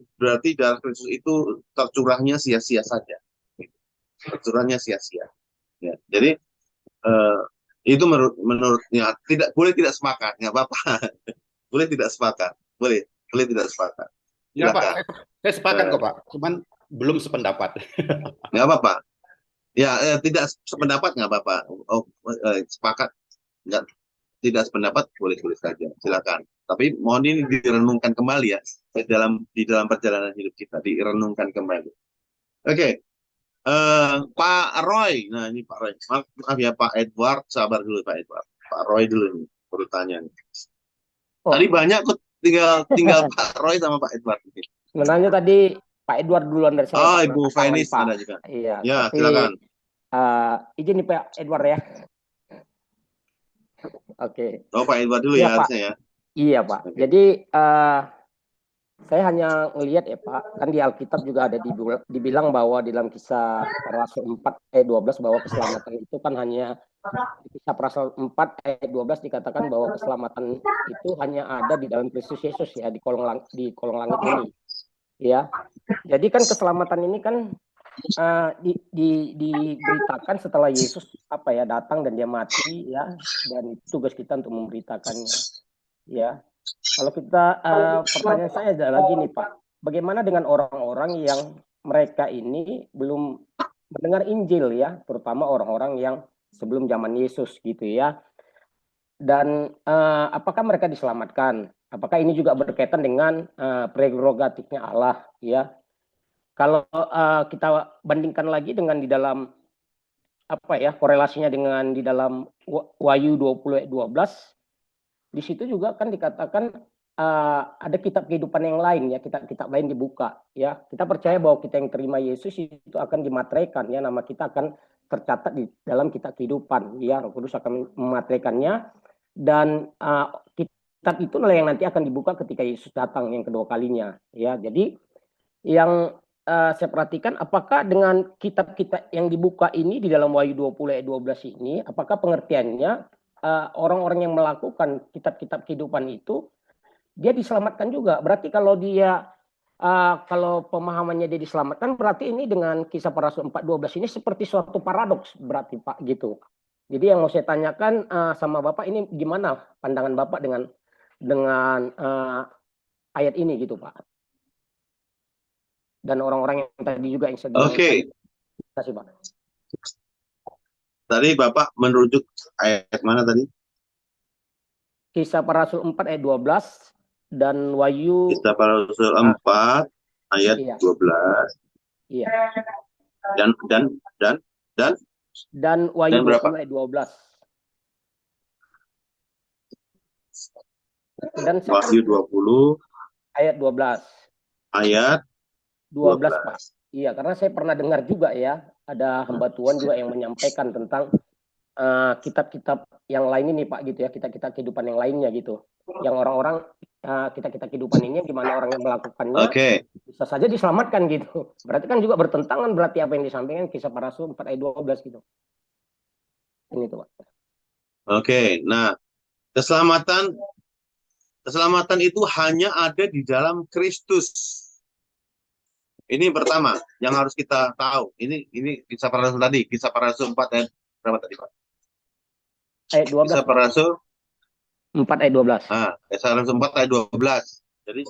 G: darah Kristus itu tercurahnya sia-sia saja. Tercurahnya sia-sia. Ya, jadi eh, itu menurutnya tidak sepakat, nggak apa-apa. Boleh tidak sepakat, boleh tidak sepakat.
F: Ya Pak,
G: Silakan.
F: saya sepakat kok Pak, cuman belum sependapat.
G: Nggak apa-apa. Ya, tidak sependapat nggak apa-apa. Oh, sepakat nggak, tidak sependapat boleh saja. Silakan. Tapi mohon ini direnungkan kembali ya di dalam perjalanan hidup kita, direnungkan kembali. Oke. Pak Roy, nah ini Pak Roy. Maaf ya Pak Edward, sabar dulu Pak Edward. Pak Roy dulu nih urutannya.
E: Oh,
G: Tadi banyak kok, tinggal Pak Roy sama Pak Edward.
E: sebenarnya tadi Pak Edward duluan dari saya,
G: Oh,
E: Pak.
G: Ibu
E: Kena tangan,
G: Fenis
E: Pak.
G: ada juga.
E: Iya,
G: Ya,
E: tapi
G: silakan.
E: izin nih Pak Edward ya. Oke.
G: Oh, Pak Edward dulu
E: Iya,
G: ya
E: Pak.
G: harusnya ya.
E: Iya, Pak.
G: Oke.
E: Jadi saya hanya ngelihat ya Pak, kan di Alkitab juga ada dibilang bahwa di dalam Kisah Rasul 4 ayat 12 bahwa keselamatan itu kan hanya di Kisah Rasul 4 ayat 12 dikatakan bahwa keselamatan itu hanya ada di dalam Kristus Yesus ya, di kolong langit ini. Ya. Jadi kan keselamatan ini kan diberitakan setelah Yesus datang dan dia mati ya, dan tugas kita untuk memberitakannya. Ya. Kalau kita pertanyaan saya adalah gini Pak, bagaimana dengan orang-orang yang mereka ini belum mendengar Injil ya, terutama orang-orang yang sebelum zaman Yesus gitu ya. Dan apakah mereka diselamatkan? Apakah ini juga berkaitan dengan prerogatifnya Allah ya? Kalau kita bandingkan lagi dengan di dalam korelasinya dengan di dalam Wahyu 20 ayat 12, di situ juga kan dikatakan ada kitab kehidupan yang lain ya, kitab lain dibuka ya. Kita percaya bahwa kita yang terima Yesus itu akan dimateraikan ya, nama kita akan tercatat di dalam kitab kehidupan ya, Roh Kudus akan memateraikannya, dan kitab itu yang nanti akan dibuka ketika Yesus datang yang kedua kalinya ya. Jadi yang saya perhatikan, apakah dengan kitab-kitab yang dibuka ini di dalam Wahyu 20 ayat 12 ini, apakah pengertiannya orang-orang yang melakukan kitab-kitab kehidupan itu dia diselamatkan juga? Berarti kalau dia kalau pemahamannya dia diselamatkan, berarti ini dengan Kisah Para Rasul 4:12 ini seperti suatu paradoks berarti Pak gitu. Jadi yang mau saya tanyakan sama Bapak ini, gimana pandangan Bapak dengan ayat ini gitu Pak? Dan orang-orang yang tadi juga yang sedang.
G: Oke.
E: Terima kasih Pak.
G: Tadi Bapak merujuk ayat mana tadi?
E: Kisah Para Rasul 4 ayat 12 dan Wahyu
G: Kisah Para Rasul 4 ayat
E: iya.
G: 12.
E: Iya. Dan Wahyu 20 ayat 12. Dan
G: Wahyu 20
E: ayat 12.
G: Ayat
E: 12 Pak. Iya, karena saya pernah dengar juga ya, ada hamba Tuhan juga yang menyampaikan tentang kitab-kitab yang lain ini Pak gitu ya, kitab-kitab kehidupan yang lainnya gitu. yang orang-orang kita kehidupan ini, gimana orang yang melakukannya
G: Oke.
E: bisa saja diselamatkan gitu. Berarti kan juga bertentangan berarti apa yang disampaikan Kisah Para Rasul 4 ayat 12 gitu. Ini tuh Pak.
G: Oke. Nah, keselamatan itu hanya ada di dalam Kristus. Ini pertama yang harus kita tahu. Ini Kisah Para Rasul tadi, Kisah Para Rasul 4 ayat berapa tadi, Pak?
E: Ayat 12.
G: Kisah Para Rasul
E: 4 ayat 12.
G: Kisah Para Rasul 4 ayat 12. Jadi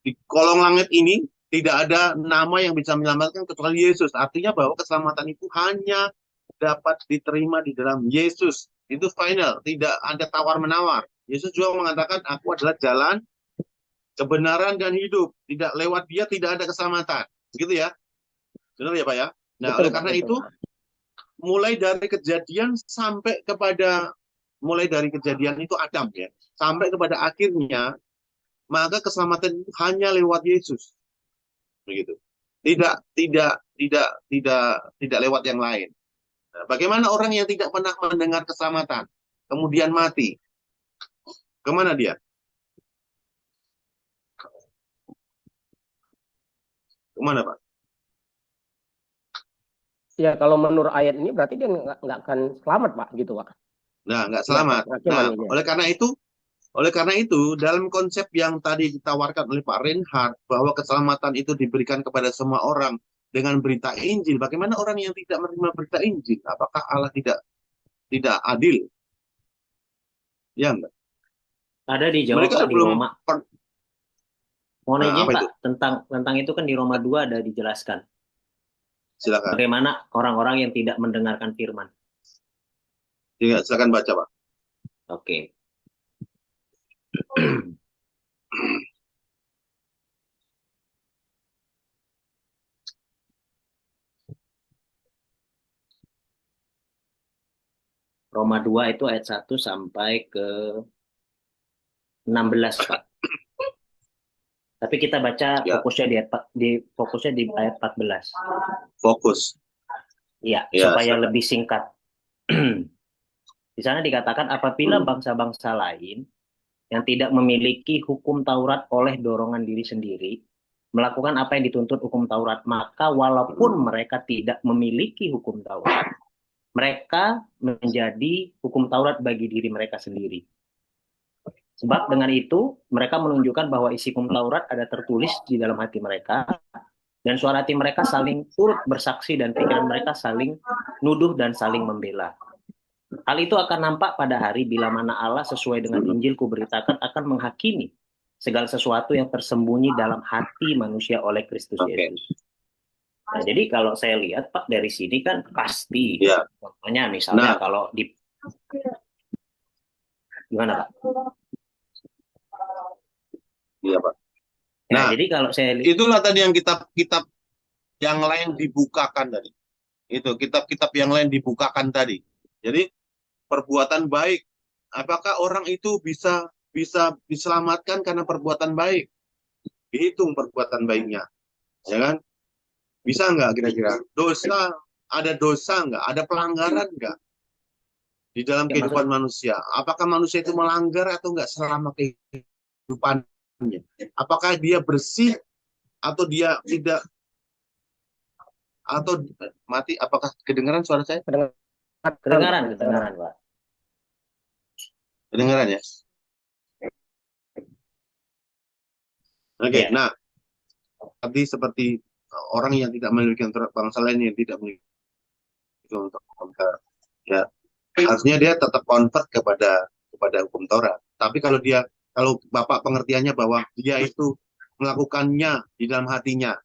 G: di kolong langit ini tidak ada nama yang bisa menyelamatkan kecuali Yesus. Artinya bahwa keselamatan itu hanya dapat diterima di dalam Yesus. Itu final, tidak ada tawar-menawar. Yesus juga mengatakan, aku adalah jalan, kebenaran, dan hidup. Tidak lewat dia tidak ada keselamatan. Begitu ya? Benar ya Pak ya? Nah,
E: Betul,
G: oleh karena
E: betul.
G: itu, mulai dari kejadian sampai kepada, mulai dari kejadian itu Adam ya, sampai kepada akhirnya, maka keselamatan itu hanya lewat Yesus. Begitu. Tidak lewat yang lain. Nah, bagaimana orang yang tidak pernah mendengar keselamatan, kemudian mati? Kemana dia? Kemana Pak?
E: Ya kalau menurut ayat ini berarti dia nggak akan selamat Pak gitu Pak.
G: Nah, nggak selamat. Nah, oleh karena itu, dalam konsep yang tadi ditawarkan oleh Pak Reinhard, bahwa keselamatan itu diberikan kepada semua orang dengan berita Injil, bagaimana orang yang tidak menerima berita Injil? Apakah Allah tidak adil? Ya enggak.
B: Ada dijawab
G: Mereka
B: Pak di
G: belum
B: Roma. Mohon izin
G: apa
B: Pak,
G: itu?
B: tentang itu kan di Roma 2 ada dijelaskan.
G: Silakan.
B: Bagaimana orang-orang yang tidak mendengarkan firman.
G: Ya, silakan baca, Pak.
B: Oke. Roma 2 itu ayat 1 sampai ke 16, Pak. Tapi kita baca
G: Ya.
B: fokusnya di ayat 14.
G: Fokus.
B: Iya,
G: Ya,
B: supaya
G: silakan.
B: lebih singkat. Di sana dikatakan apabila bangsa-bangsa lain yang tidak memiliki hukum Taurat oleh dorongan diri sendiri melakukan apa yang dituntut hukum Taurat, maka walaupun mereka tidak memiliki hukum Taurat, mereka menjadi hukum Taurat bagi diri mereka sendiri. Sebab dengan itu mereka menunjukkan bahwa isi hukum Taurat ada tertulis di dalam hati mereka, dan suara hati mereka saling turut bersaksi dan pikiran mereka saling nuduh dan saling membela. Hal itu akan nampak pada hari bila mana Allah sesuai dengan Injil kuberitakan akan menghakimi segala sesuatu yang tersembunyi dalam hati manusia oleh Kristus Yesus. Nah, jadi kalau saya lihat Pak dari sini kan pasti,
G: Ya.
B: contohnya misalnya kalau di gimana Pak?
G: Iya Pak.
B: Nah, jadi kalau saya lihat
G: itulah tadi yang kitab-kitab yang lain dibukakan tadi. Itu kitab-kitab yang lain dibukakan tadi. Jadi perbuatan baik, apakah orang itu bisa diselamatkan karena perbuatan baik? Dihitung perbuatan baiknya, ya kan? Bisa nggak kira-kira? Ada dosa nggak? Ada pelanggaran nggak di dalam kehidupan manusia? Apakah manusia itu melanggar atau nggak selama kehidupannya? Apakah dia bersih atau dia tidak? Atau mati? Apakah kedengaran suara saya?
B: Kedengaran Pak.
G: Kedengaran ya? Oke,
B: Ya.
G: Nah, tadi seperti orang yang tidak memiliki bangsa lain yang tidak memiliki untuk ya, harusnya dia tetap convert kepada hukum Taurat. Tapi kalau Bapak pengertiannya bahwa dia itu melakukannya di dalam hatinya,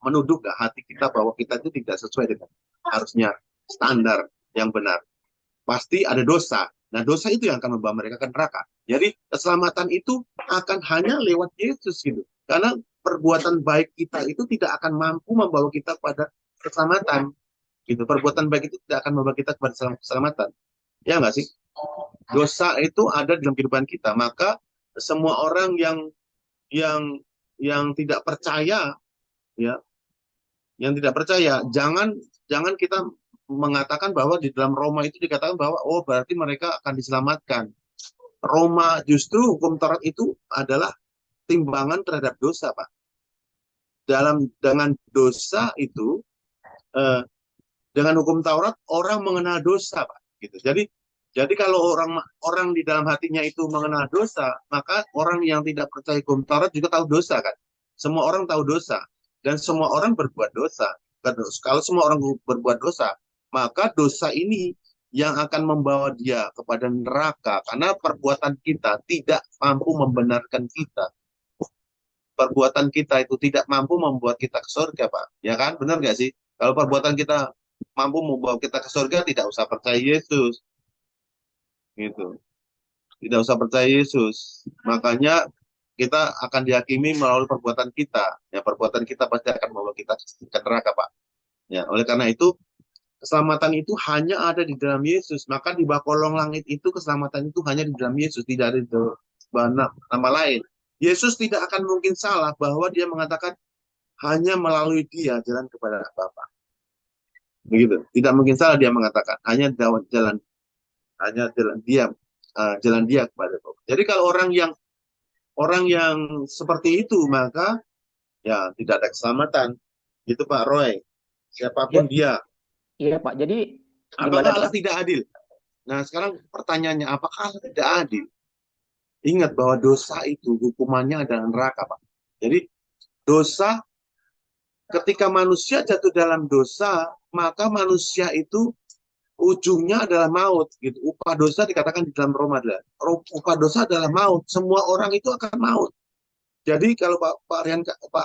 G: menuduh nggak hati kita bahwa kita itu tidak sesuai dengan harusnya standar yang benar, pasti ada dosa. Nah, dosa itu yang akan membawa mereka ke neraka. Jadi keselamatan itu akan hanya lewat Yesus gitu. Karena perbuatan baik kita itu tidak akan mampu membawa kita pada keselamatan. Gitu. Perbuatan baik itu tidak akan membawa kita kepada keselamatan. Ya nggak sih? Dosa itu ada dalam kehidupan kita. Maka semua orang yang tidak percaya, ya, yang tidak percaya, jangan kita mengatakan bahwa di dalam Roma itu dikatakan bahwa berarti mereka akan diselamatkan. Roma, justru hukum Taurat itu adalah timbangan terhadap dosa, Pak. Dengan dosa itu, dengan hukum Taurat orang mengenal dosa, Pak. Gitu. Jadi kalau orang di dalam hatinya itu mengenal dosa, maka orang yang tidak percaya hukum Taurat juga tahu dosa, kan? Semua orang tahu dosa dan semua orang berbuat dosa. Kalau semua orang berbuat dosa, maka dosa ini yang akan membawa dia kepada neraka karena perbuatan kita tidak mampu membenarkan kita. Perbuatan kita itu tidak mampu membuat kita ke surga, Pak. Ya kan? Benar nggak sih? Kalau perbuatan kita mampu membawa kita ke surga, tidak usah percaya Yesus. Gitu. Tidak usah percaya Yesus. Makanya kita akan dihakimi melalui perbuatan kita. Ya, perbuatan kita pasti akan membawa kita ke neraka, Pak. Ya, oleh karena itu keselamatan itu hanya ada di dalam Yesus. Maka di bawah kolong langit itu keselamatan itu hanya di dalam Yesus, tidak ada di nama lain. Yesus tidak akan mungkin salah bahwa dia mengatakan hanya melalui dia jalan kepada Bapa. Begitu. Tidak mungkin salah dia mengatakan hanya jalan dia kepada Bapa. Jadi kalau orang yang seperti itu, maka ya tidak ada keselamatan. Itu Pak Roy. Siapapun dia.
E: Iya Pak, jadi
G: Apakah
E: gimana
G: Allah tidak adil? Nah, sekarang pertanyaannya, apakah Allah tidak adil? Ingat bahwa dosa itu hukumannya adalah neraka, Pak. Jadi dosa, ketika manusia jatuh dalam dosa, maka manusia itu ujungnya adalah maut. Gitu. Upah dosa dikatakan di dalam Roma adalah upah dosa adalah maut. Semua orang itu akan maut. Jadi kalau Pak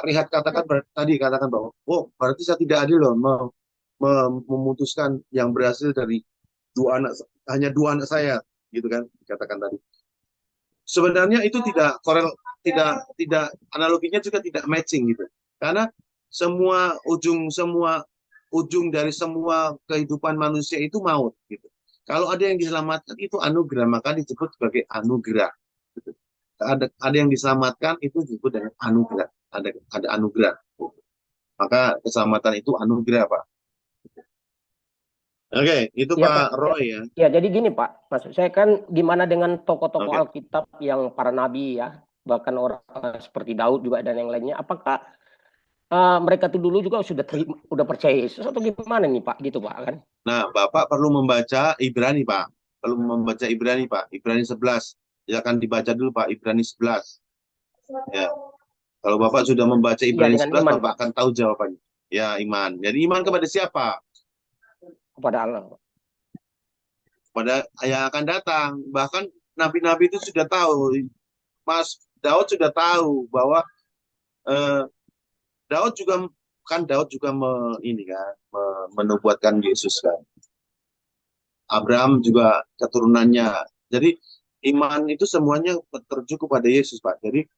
G: Rihat tadi katakan bahwa, oh berarti saya tidak adil loh memutuskan yang berhasil dari hanya dua anak saya, gitu kan, dikatakan tadi. Sebenarnya itu tidak analoginya juga tidak matching gitu. Karena semua ujung dari semua kehidupan manusia itu maut gitu. Kalau ada yang diselamatkan itu anugerah, maka disebut sebagai anugerah. Gitu. Ada yang diselamatkan itu disebut dengan anugerah. Ada anugerah. Maka keselamatan itu anugerah, Pak. Oke, itu
E: ya,
G: Pak
E: Pak.
G: Roy ya.
E: Ya, jadi gini Pak, maksud saya kan gimana dengan tokoh-tokoh
G: Oke.
E: Alkitab yang para nabi ya, bahkan orang seperti Daud juga dan yang lainnya, apakah mereka tuh dulu juga sudah percaya Yesus atau gimana nih Pak, gitu Pak kan?
G: Nah, Bapak perlu membaca Ibrani, Pak. Perlu membaca Ibrani, Pak. Ibrani 11. Ya, akan dibaca dulu, Pak. Ibrani 11. Ya. Kalau Bapak sudah membaca Ibrani
E: dengan
G: 11,
E: iman,
G: Bapak
E: Pak.
G: akan tahu jawabannya. Ya, iman. Jadi iman kepada siapa?
E: Kepada Allah.
G: Pada yang akan datang. Bahkan nabi-nabi itu sudah tahu. Mas Daud sudah tahu bahwa Daud juga menubuatkan Yesus kan. Abraham juga keturunannya. Jadi iman itu semuanya tertuju kepada Yesus, Pak. Jadi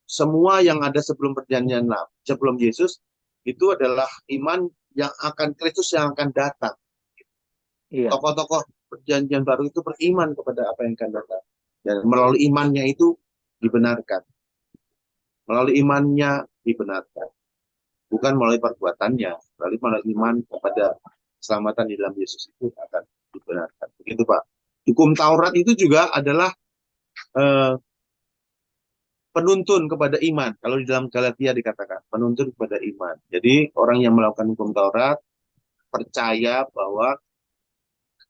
G: semua yang ada sebelum perjanjian lama, sebelum Yesus itu adalah iman yang akan Kristus yang akan datang.
E: Iya.
G: Tokoh-tokoh perjanjian baru itu beriman kepada apa yang akan datang. Dan melalui imannya itu dibenarkan. Melalui imannya dibenarkan. Bukan melalui perbuatannya, melalui iman kepada keselamatan di dalam Yesus itu akan dibenarkan. Begitu, Pak. Hukum Taurat itu juga adalah penuntun kepada iman. Kalau di dalam Galatia dikatakan penuntun kepada iman. Jadi orang yang melakukan hukum Taurat percaya bahwa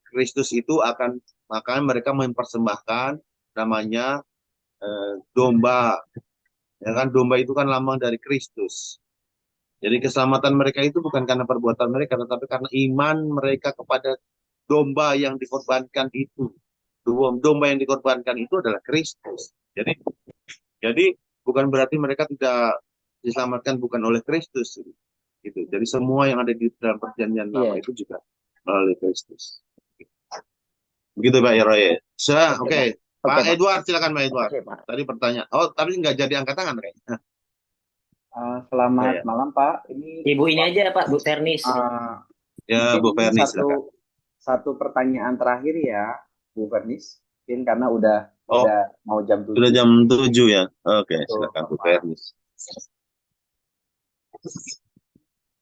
G: Kristus itu maka mereka mempersembahkan namanya domba. Ya kan, domba itu kan lambang dari Kristus. Jadi keselamatan mereka itu bukan karena perbuatan mereka, tetapi karena iman mereka kepada domba yang dikorbankan itu. Domba yang dikorbankan itu adalah Kristus. Jadi bukan berarti mereka tidak diselamatkan bukan oleh Kristus. Gitu. Jadi semua yang ada di dalam perjanjian lama itu juga melalui Kristus. Begitu Pak Roy. Oke. Pak Edward, silakan Pak Edward. Pak. Tadi pertanyaan. Oh, tapi nggak jadi angkat tangan kayaknya.
A: Selamat malam Pak.
B: Ibu ini aja Pak, Bu Fernis.
G: Ya Bu Fernis.
A: Satu pertanyaan terakhir ya Bu Fernis. Mungkin karena udah mau jam 7.
G: Sudah jam 7 ya. Oke, silakan Bu Fernis.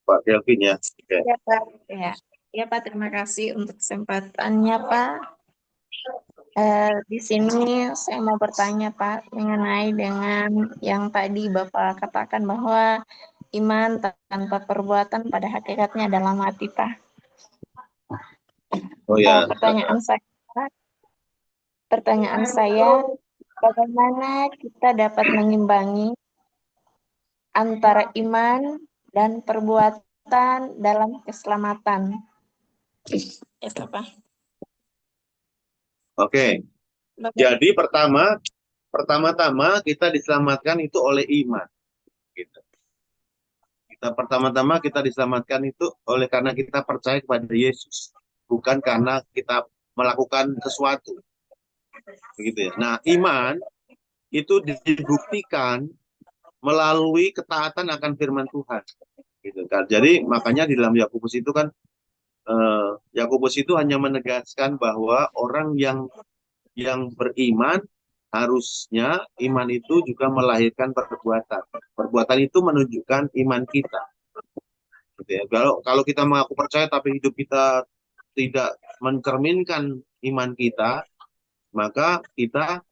G: Pak Kelvin ya. Oke.
H: Ya Pak. Ya Pak, terima kasih untuk kesempatannya Pak. Di sini saya mau bertanya Pak mengenai dengan yang tadi Bapak katakan bahwa iman tanpa perbuatan pada hakikatnya adalah mati Pak.
C: Oh ya,
H: Pertanyaan saya, bagaimana kita dapat mengimbangi antara iman dan perbuatan dalam keselamatan? Itu Pak.
G: Oke. Jadi pertama-tama kita diselamatkan itu oleh iman. Gitu. Pertama-tama kita diselamatkan itu oleh karena kita percaya kepada Yesus, bukan karena kita melakukan sesuatu. Begitu ya. Nah, iman itu dibuktikan melalui ketaatan akan firman Tuhan. Gitu kan. Jadi makanya di dalam Yakobus itu kan Yakobus itu hanya menegaskan bahwa orang yang beriman harusnya iman itu juga melahirkan perbuatan. Perbuatan itu menunjukkan iman kita. Gitu ya. Kalau kita mengaku percaya tapi hidup kita tidak mencerminkan iman kita, maka kita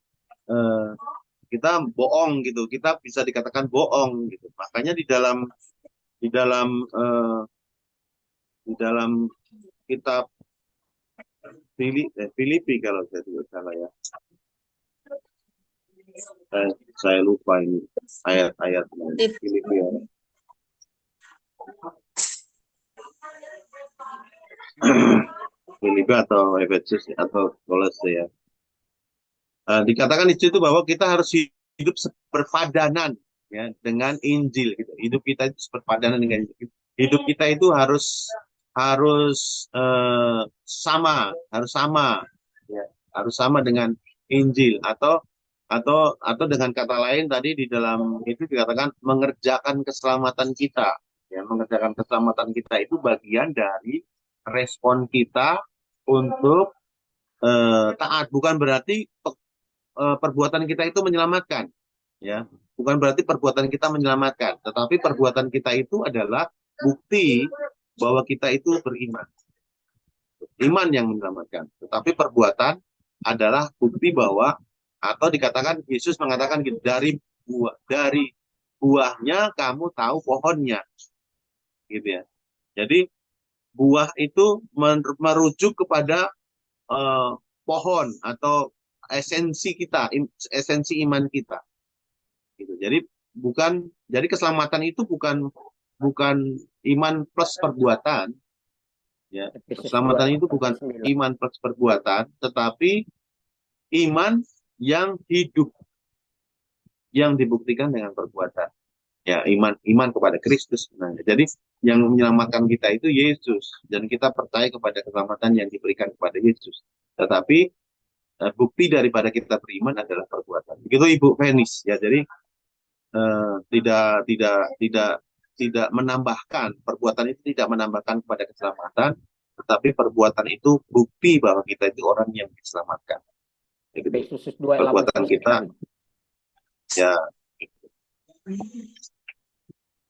G: bohong gitu. Kita bisa dikatakan bohong gitu. Makanya di dalam di dalam kitab Filipi kalau saya tidak salah ya. Saya lupa ini ayat-ayat Filipi ya. Filipi atau Efesus atau Kolose ya. Dikatakan di situ bahwa kita harus hidup berpadanan ya dengan Injil gitu. Hidup kita itu berpadanan dengan Injil. Hidup kita itu harus sama ya, harus sama dengan Injil atau dengan kata lain tadi di dalam itu dikatakan mengerjakan keselamatan kita. Ya, mengerjakan keselamatan kita itu bagian dari respon kita untuk taat. Bukan berarti perbuatan kita itu menyelamatkan, ya. Bukan berarti perbuatan kita menyelamatkan, tetapi perbuatan kita itu adalah bukti bahwa kita itu beriman. Iman yang menyelamatkan, tetapi perbuatan adalah bukti bahwa, atau dikatakan Yesus mengatakan gitu, dari buahnya kamu tahu pohonnya, gitu ya. Jadi buah itu merujuk kepada pohon atau esensi kita, esensi iman kita. Gitu. Jadi keselamatan itu bukan iman plus perbuatan, ya. Keselamatan itu bukan iman plus perbuatan, tetapi iman yang hidup, yang dibuktikan dengan perbuatan. Ya, iman kepada Kristus sebenarnya. Jadi yang menyelamatkan kita itu Yesus, dan kita percaya kepada keselamatan yang diberikan kepada Yesus. Tetapi bukti daripada kita beriman adalah perbuatan. Begitu Ibu Fenis ya. Jadi tidak menambahkan, perbuatan itu tidak menambahkan kepada keselamatan, tetapi perbuatan itu bukti bahwa kita itu orang yang diselamatkan. Gitu. Perbuatan kita ya.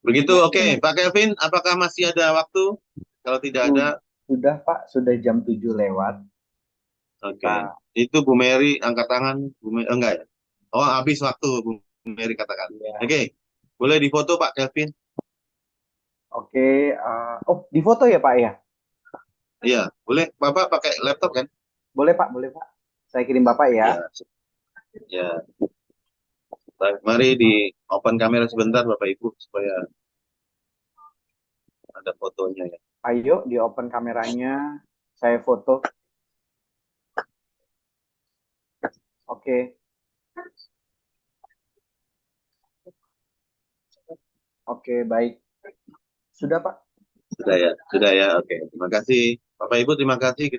G: Begitu. Oke. Pak Kevin, apakah masih ada waktu? Kalau tidak ada,
A: sudah Pak, sudah jam 7 lewat.
G: Oke. Itu Bu Mary angkat tangan. Enggak ya? Oh, habis waktu Bu Mary katakan. Ya. Oke. Boleh difoto Pak Kevin?
A: Oke. Oh, difoto ya Pak ya?
G: Iya, boleh. Bapak pakai laptop kan?
A: Boleh Pak, boleh Pak. Saya kirim Bapak ya.
G: Ya. Mari di open kamera sebentar Bapak Ibu supaya ada fotonya ya.
A: Ayo di open kameranya, saya foto. Oke. Oke, baik. Sudah Pak?
G: Sudah ya. Oke. Terima kasih. Bapak Ibu terima kasih. Kita